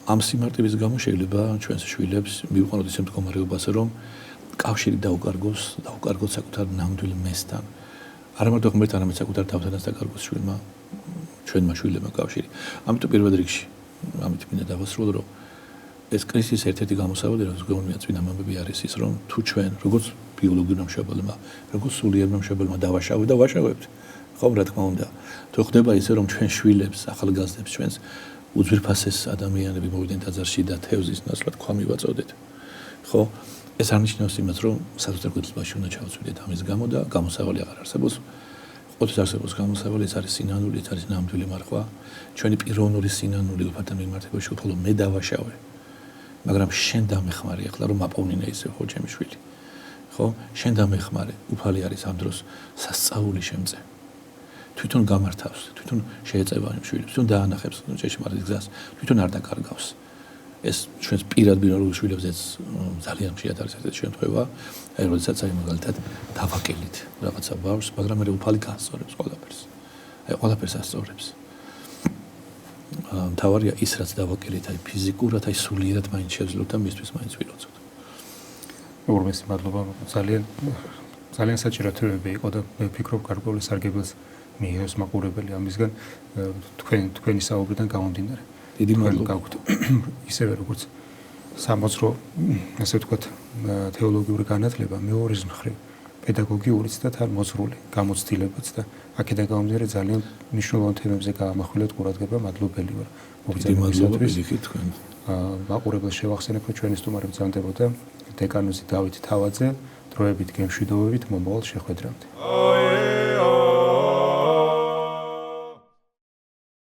ამ სიმარტივის გამო შეიძლება ჩვენს შვილებს მივიყვანოთ ისეთ მდგომარეობაზე, რომ კავშირი დაუკარგოს საკუთარ ნამდვილ მესთან. არა მარტო ღმერთთან, არამედ საკუთარ თავთანაც დაკარგოს შვილმა, ჩვენმა შვილებმა კავშირი. ამიტომ პირველ რიგში, ამით მინდა დავასრულო, რომ ეს კრიზისის ერთ-ერთი გამოსავალი, რაც გვეუბნება წმინდა მამები არის ის, რომ თუ ჩვენ, როგორც ბიოლოგიურმა მშობელმა, როგორც სულიერმა მშობელმა დავაშავებთ და ვაშავებთ, ხომ რა თქმა უნდა, თუ ხდება ისე, რომ ჩვენ შვილებს, ახალგაზრდებს, ჩვენს უძვირფასეს ადამიანები მოვიდნენ ტაძარში და თევზის ნაცვლად ქვა მივაწოდეთ. ხო? ეს არნიშნავს იმას, რომ საკუთარ კვეთილობაში უნდა ჩავწვიდეთ ამის გამო და გამოსავალი აღარ არსებობს. ყოველთვის არსებობს გამოსავალი, ეს არის სინანული, ეს არის ნამდვილი მარხვა. ჩვენი პიროვნული სინანული უფალთან მიმართებაში უბრალოდ მე დავაშავე. მაგრამ შენ დამეხმარე ახლა რომ აპოვნინე ისე ხო ჩემი შვილი. ხო? შენ დამეხმარე, უფალი არის ამ დროს სასწაული შემწე. თვითონ გამართავს, თვითონ შეეწევა იმ შვილებს, თვითონ დაანახებს ჭეშმარიტ გზას, თვითონ არ დაკარგავს. ეს ჩვენს პირად ბინარულ შვილებზეც ძალიან ხშირად არის ესეთი შემთხვევა, აი როდესაც აი მაგალითად დავაკელით რაღაცა ბავშვს, მაგრამ მე უფალი გასწორებს ყველაფერს. აი ყველაფერს ასწორებს. თავარია ის რაც დავაკელით, აი ფიზიკურად, აი სულიერად მაინც შევძლოთ და მისთვის მაინც ვილოცოთ. ურმესი მადლობა, ძალიან საჭირო თემები იყო და მე ვფიქრობ გარკვეული სარგებელს მიიღებს მაყურებელი ამისგან თქვენი საუბრიდან გამომდინარე. დიდი მადლობა გაქვთ ისევე როგორც სამოცრო ასე ვთქვათ თეოლოგიური განათლება მეორეს მხრივ პედაგოგიურიც და თან მოძღვრული გამოცდილებაც და აქედან გამომდინარე ძალიან მნიშვნელოვან თემებზე გაამახვილეთ ყურადღება. მადლობელი ვარ მოგზაურობისთვის. მაყურებელს შევახსენებ, რომ ჩვენი სტუმარი ბრძანდებოდა დეკანოზი დავით თავაძე დროებით გემშვიდობებით მომავალ შეხვედრამდე.